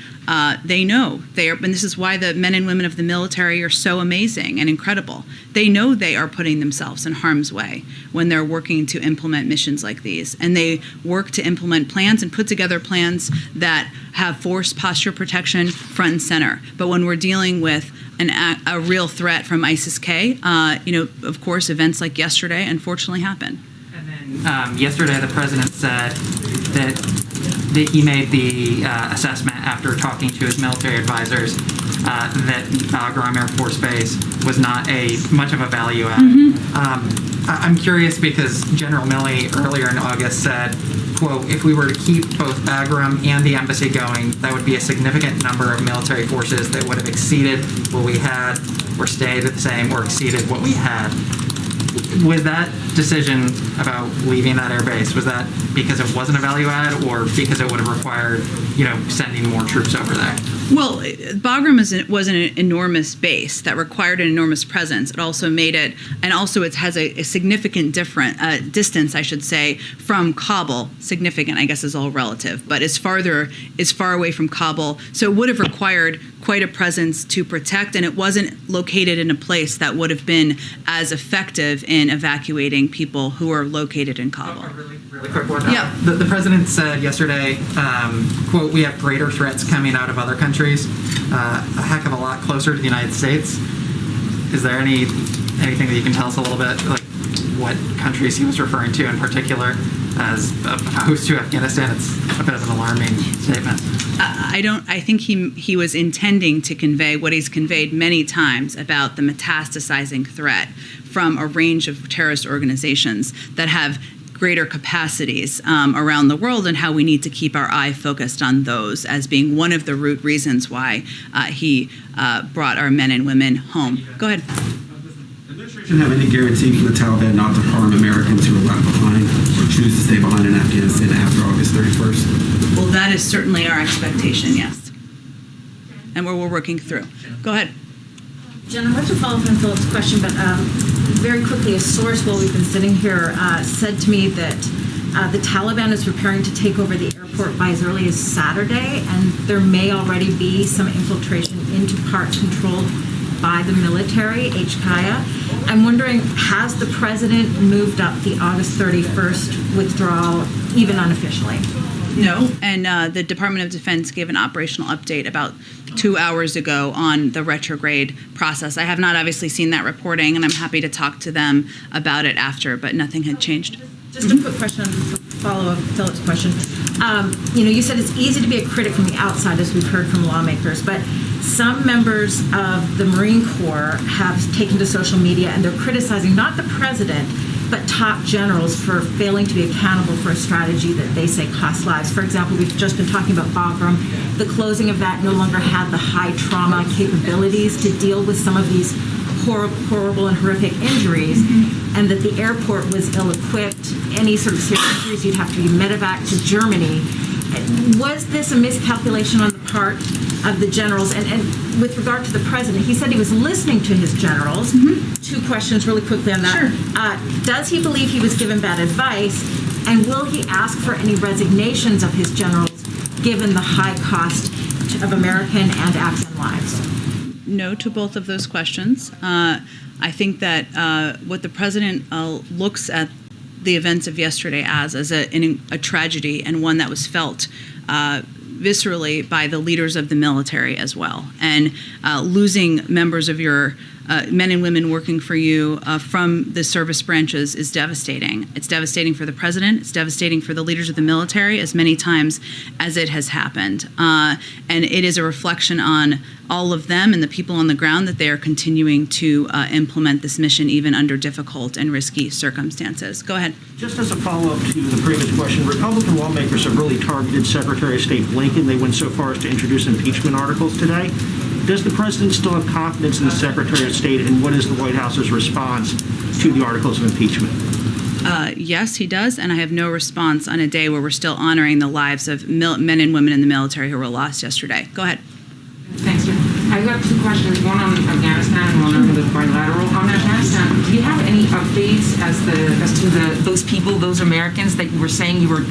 they know they are, and this is why the men and women of the military are so amazing and incredible. They know they are putting themselves in harm's way when they're working to implement missions like these. And they work to implement plans and put together plans that have force posture protection front and center. But when we're dealing with a real threat from ISIS-K, of course, events like yesterday unfortunately happen. And then yesterday, the president said that he made the assessment after talking to his military advisors that Bagram Air Force Base was not much of a value add. I'm curious because General Milley earlier in August said, quote, if we were to keep both Bagram and the embassy going, that would be a significant number of military forces that would have exceeded what we had, or stayed the same, or exceeded what we had. Was that decision about leaving that air base, was that because it wasn't a value add, or because it would have required, sending more troops over there? Well, Bagram was an enormous base that required an enormous presence. It also made it, and also it has a significant different distance, I should say, from Kabul. Significant, I guess, is all relative, but is far away from Kabul. So it would have required quite a presence to protect, and it wasn't located in a place that would have been as effective in evacuating people who are located in Kabul. Really quick one. Yeah. The president said yesterday, quote, we have greater threats coming out of other countries, a heck of a lot closer to the United States. Is there anything that you can tell us a little bit, like what countries he was referring to in particular, as opposed to Afghanistan? It's a bit of an alarming statement. I think he was intending to convey what he's conveyed many times about the metastasizing threat from a range of terrorist organizations that have greater capacities around the world, and how we need to keep our eye focused on those as being one of the root reasons why he brought our men and women home. Go ahead. Does the administration have any guarantee from the Taliban not to harm Americans who are left behind? choose to stay behind in Afghanistan after August 31st? Well, that is certainly our expectation, yes. And we're working through. Go ahead. Jen, I want to follow up on Philip's question, but very quickly, a source while we've been sitting here said to me that the Taliban is preparing to take over the airport by as early as Saturday, and there may already be some infiltration into parts controlled by the military, HKIA. I'm wondering, has the president moved up the August 31st withdrawal, even unofficially? No, and the Department of Defense gave an operational update about 2 hours ago on the retrograde process. I have not obviously seen that reporting, and I'm happy to talk to them about it after, but nothing had changed. Just a quick question, follow-up Philip's question. You said it's easy to be a critic from the outside, as we've heard from lawmakers, but some members of the Marine Corps have taken to social media and they're criticizing not the president, but top generals for failing to be accountable for a strategy that they say costs lives. For example, we've just been talking about Bagram. The closing of that no longer had the high trauma capabilities to deal with some of these horrible and horrific injuries, and that the airport was ill-equipped. Any sort of serious injuries, you'd have to be medevac to Germany. Was this a miscalculation on the part of the generals? And with regard to the president, he said he was listening to his generals. Two questions really quickly on that. Sure. Does he believe he was given bad advice? And will he ask for any resignations of his generals, given the high cost of American and Afghan lives? No to both of those questions. I think that what the president looks at the events of yesterday as a tragedy, and one that was felt viscerally by the leaders of the military as well. And losing members of your men and women working for you from the service branches is devastating. It's devastating for the president. It's devastating for the leaders of the military as many times as it has happened. And it is a reflection on all of them and the people on the ground that they are continuing to implement this mission even under difficult and risky circumstances. Go ahead. Just as a follow-up to the previous question, Republican lawmakers have really targeted Secretary of State Blinken. They went so far as to introduce impeachment articles today. Does the president still have confidence in the Secretary of State, and what is the White House's response to the articles of impeachment? Yes, he does, and I have no response on a day where we're still honoring the lives of men and women in the military who were lost yesterday. Go ahead. Thanks, Jim. I've got two questions, one on Afghanistan and one on the bilateral. On Afghanistan, do you have any updates as to those people, those Americans that you were saying you were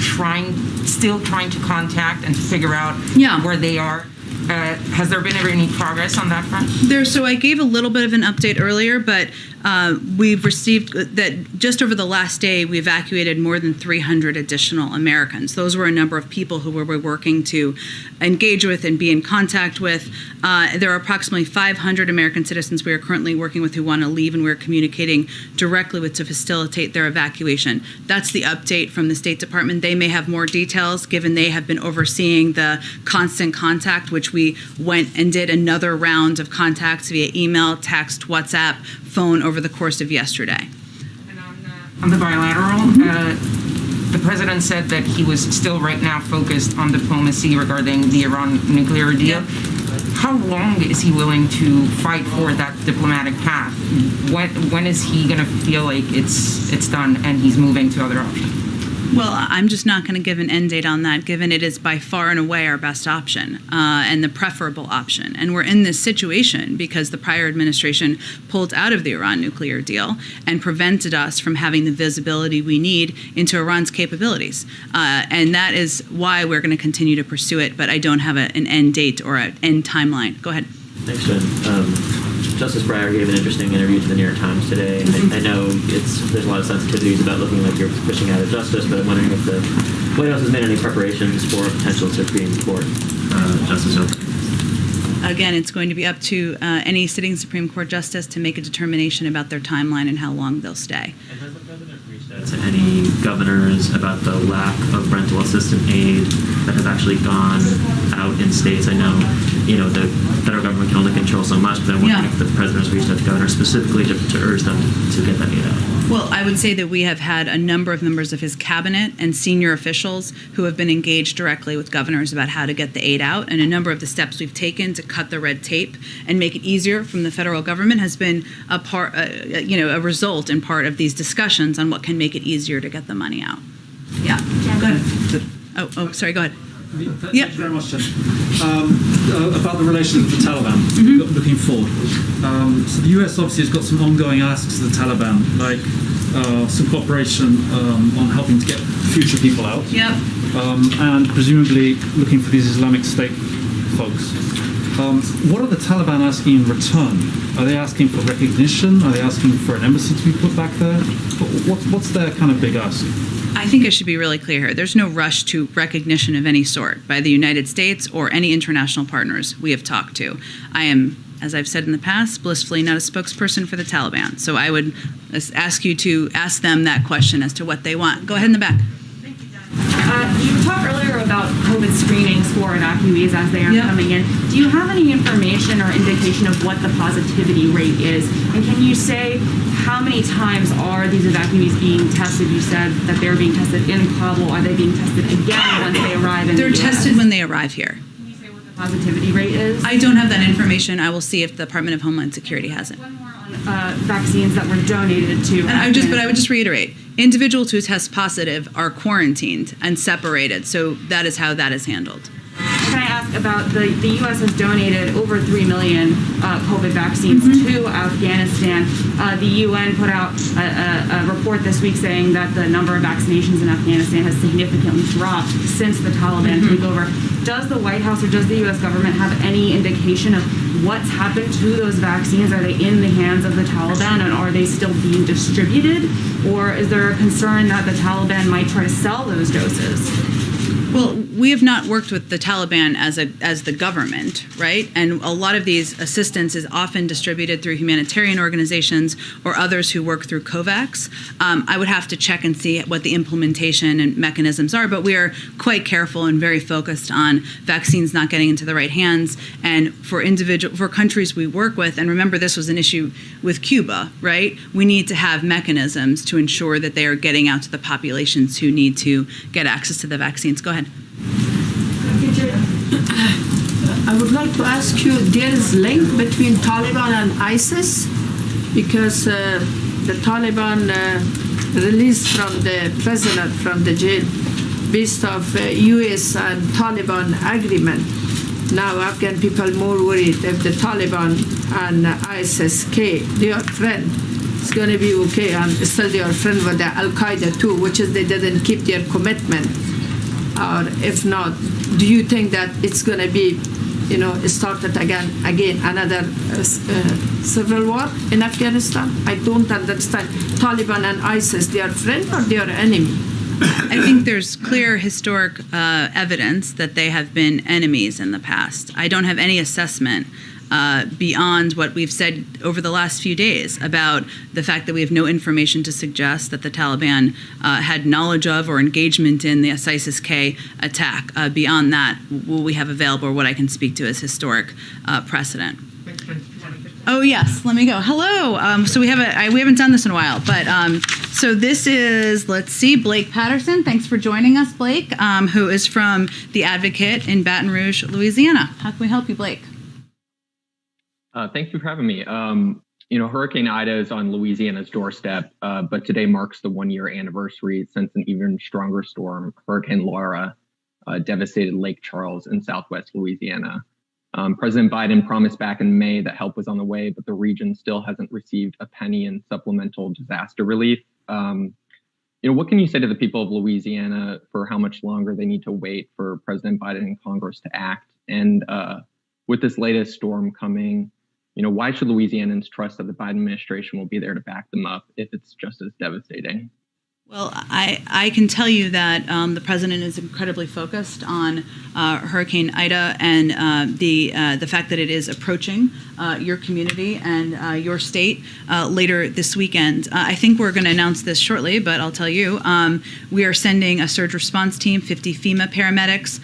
still trying to contact and to figure out where they are? Has there been ever any progress on that front? So I gave a little bit of an update earlier, but we've received that just over the last day, we evacuated more than 300 additional Americans. Those were a number of people who we're working to engage with and be in contact with. There are approximately 500 American citizens we are currently working with who want to leave, and we're communicating directly with to facilitate their evacuation. That's the update from the State Department. They may have more details, given they have been overseeing the constant contact, which we went and did another round of contacts via email, text, WhatsApp, phone over the course of yesterday. And on the bilateral, the president said that he was still right now focused on diplomacy regarding the Iran nuclear deal. How long is he willing to fight for that diplomatic path? When is he going to feel like it's done and he's moving to other options? Well, I'm just not going to give an end date on that, given it is by far and away our best option and the preferable option. And we're in this situation because the prior administration pulled out of the Iran nuclear deal and prevented us from having the visibility we need into Iran's capabilities. And that is why we're going to continue to pursue it, but I don't have an end date or an end timeline. Go ahead. Thanks, Jen. Justice Breyer gave an interesting interview to the New York Times today. I know there's a lot of sensitivities about looking like you're pushing out of justice, but I'm wondering if the White House has made any preparations for a potential Supreme Court justice opening. Again, it's going to be up to any sitting Supreme Court justice to make a determination about their timeline and how long they'll stay. And has the president reached out to any governors about the lack of rental assistance aid that has actually gone out in states? I know, the federal government can only control so much, but I'm wondering if the president has reached out to governors specifically to urge them to get that aid out. Well, I would say that we have had a number of members of his cabinet and senior officials who have been engaged directly with governors about how to get the aid out, and a number of the steps we've taken to cut the red tape and make it easier from the federal government has been a result in part of these discussions on what can make it easier to get the money out. Yeah. Go ahead. Oh, sorry. Go ahead. Thank you very much, Jen. About the relations with the Taliban, looking forward. So the US obviously has got some ongoing asks of the Taliban, like some cooperation on helping to get future people out. Yep. And presumably looking for these Islamic State folks. What are the Taliban asking in return? Are they asking for recognition? Are they asking for an embassy to be put back there? What's their kind of big ask? I think I should be really clear here. There's no rush to recognition of any sort by the United States or any international partners we have talked to. I am, as I've said in the past, blissfully not a spokesperson for the Taliban. So I would ask you to ask them that question as to what they want. Go ahead in the back. You talked earlier about COVID screenings for evacuees as they are coming in. Do you have any information or indication of what the positivity rate is? And can you say how many times are these evacuees being tested? You said that they're being tested in Kabul. Are they being tested again once they arrive in They're the US? tested when they arrive here. Can you say what the positivity rate is? I don't have that information. I will see if the Department of Homeland Security has it. Vaccines that were donated to. And I would just reiterate, individuals who test positive are quarantined and separated. So that is how that is handled. Can I ask about the U.S. has donated over 3 million COVID vaccines to Afghanistan. The UN put out a report this week saying that the number of vaccinations in Afghanistan has significantly dropped since the Taliban took over. Does the White House or does the U.S. government have any indication of what's happened to those vaccines? Are they in the hands of the Taliban and are they still being distributed? Or is there a concern that the Taliban might try to sell those doses? Well, we have not worked with the Taliban as the government, right? And a lot of these assistance is often distributed through humanitarian organizations or others who work through COVAX. I would have to check and see what the implementation and mechanisms are, but we are quite careful and very focused on vaccines not getting into the right hands. And for countries we work with, and remember this was an issue with Cuba, right? We need to have mechanisms to ensure that they are getting out to the populations who need to get access to the vaccines. Go ahead. I would like to ask you, there is link between Taliban and ISIS because the Taliban released from the president from the jail based of US and Taliban agreement. Now Afghan people more worried if the Taliban and ISIS-K, they are friends. It's going to be okay, and still they are friends with the Al-Qaeda too, which is they didn't keep their commitment. Or if not, do you think that it's going to be, started again another civil war in Afghanistan? I don't understand. Taliban and ISIS, they are friends or they are enemy? I think there's clear historic evidence that they have been enemies in the past. I don't have any assessment beyond what we've said over the last few days about the fact that we have no information to suggest that the Taliban had knowledge of or engagement in the ISIS-K attack. Beyond that, what we have available or what I can speak to as historic precedent. Oh yes, let me go. Hello. So we haven't done this in a while, but so this is, let's see, Blake Patterson. Thanks for joining us, Blake, who is from The Advocate in Baton Rouge, Louisiana. How can we help you, Blake? Thank you for having me. Hurricane Ida is on Louisiana's doorstep, but today marks the 1-year anniversary since an even stronger storm, Hurricane Laura, devastated Lake Charles in southwest Louisiana. President Biden promised back in May that help was on the way, but the region still hasn't received a penny in supplemental disaster relief. What can you say to the people of Louisiana for how much longer they need to wait for President Biden and Congress to act? And with this latest storm coming, why should Louisianans trust that the Biden administration will be there to back them up if it's just as devastating? Well, I can tell you that the president is incredibly focused on Hurricane Ida and the fact that it is approaching your community and your state later this weekend. I think we're going to announce this shortly, but I'll tell you, we are sending a surge response team, 50 FEMA paramedics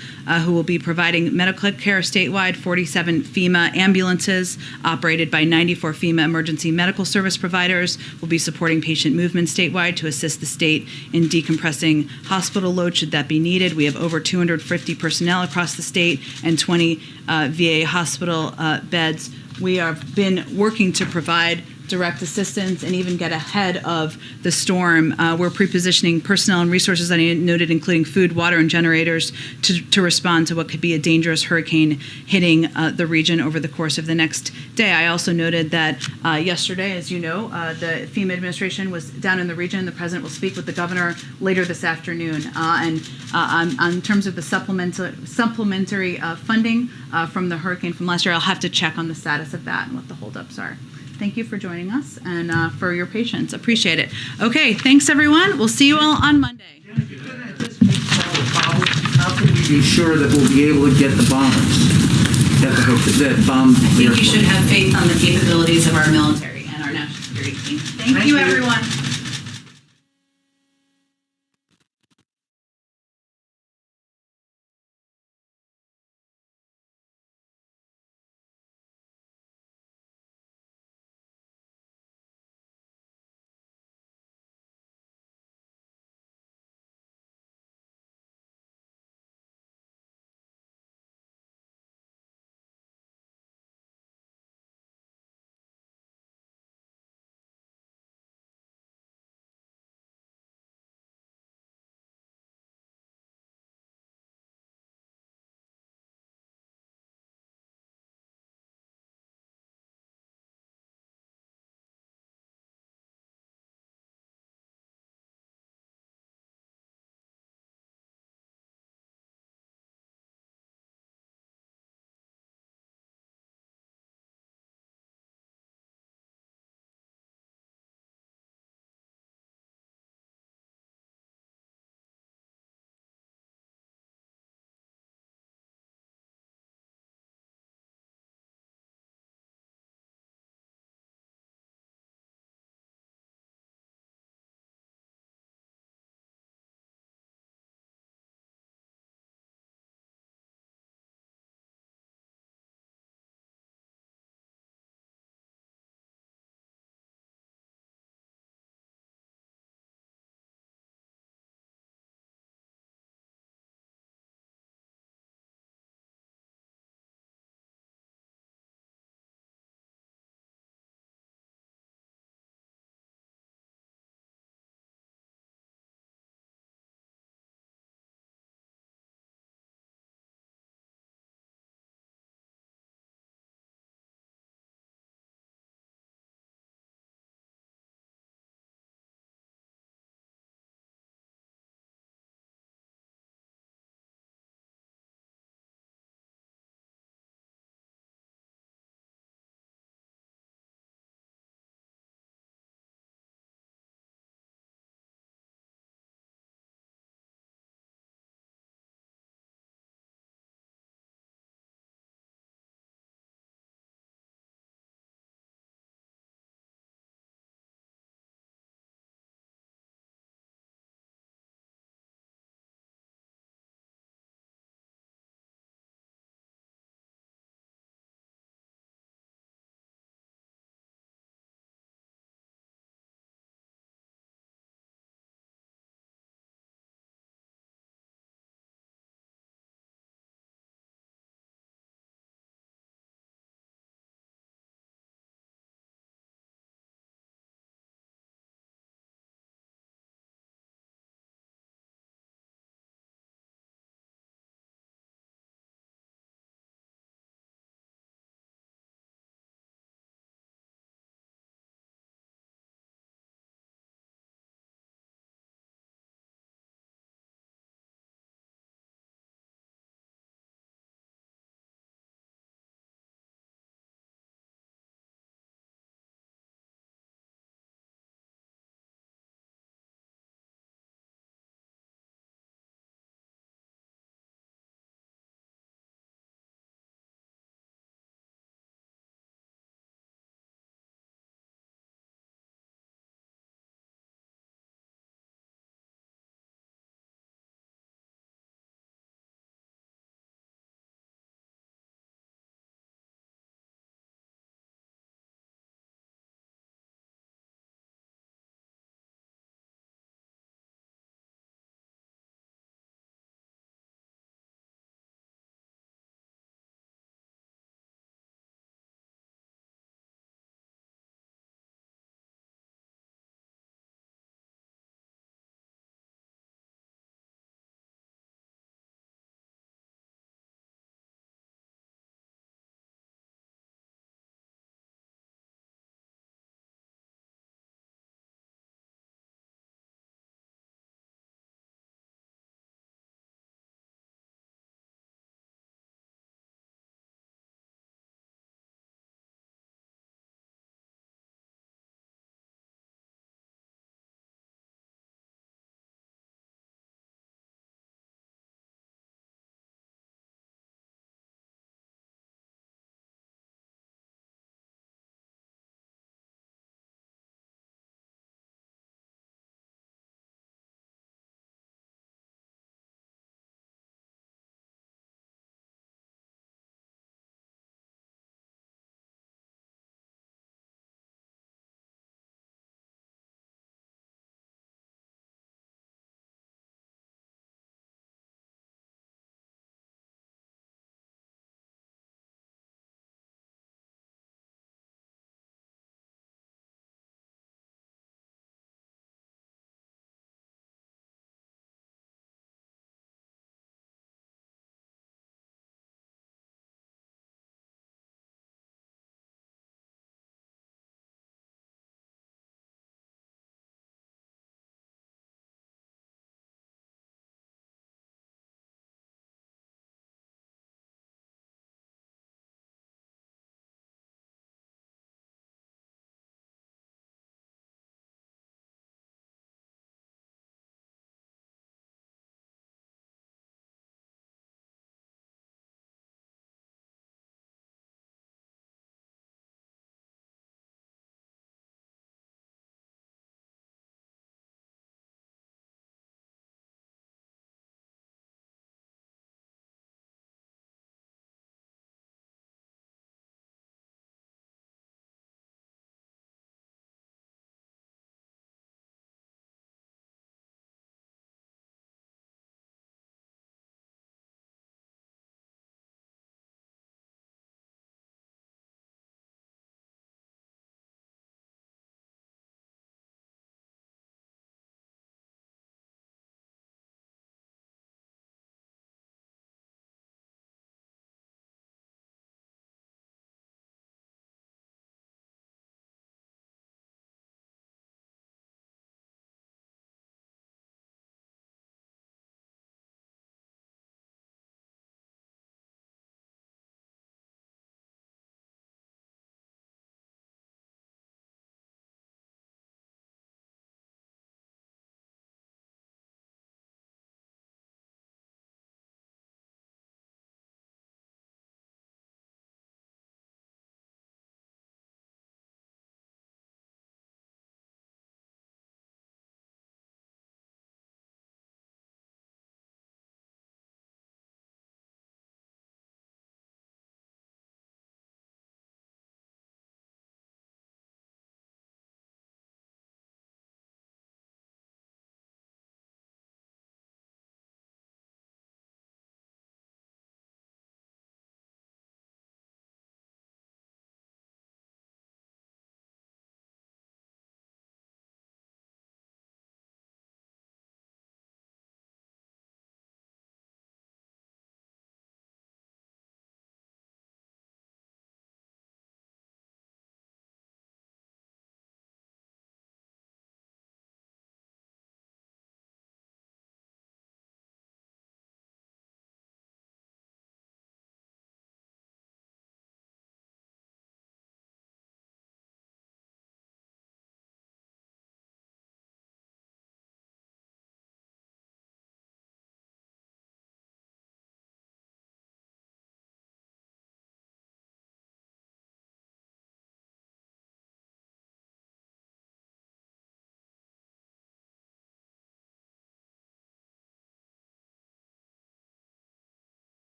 who will be providing medical care statewide, 47 FEMA ambulances operated by 94 FEMA emergency medical service providers will be supporting patient movement statewide to assist the state in decompressing hospital load should that be needed. We have over 250 personnel across the state and 20 VA hospital beds. We have been working to provide direct assistance and even get ahead of the storm. We're pre-positioning personnel and resources, I noted, including food, water, and generators to respond to what could be a dangerous hurricane hitting the region over the course of the next day. I also noted that yesterday, as you know, the FEMA administration was down in the region. The president will speak with the governor later this afternoon. In terms of the supplementary funding from the hurricane from last year, I'll have to check on the status of that and what the holdups are. Thank you for joining us and for your patience. Appreciate it. Okay, thanks everyone. We'll see you all on Monday. How can we be sure that we'll be able to get the bombers? That bomb. I think you should have faith on the capabilities of our military and our national security team. Thank you, everyone.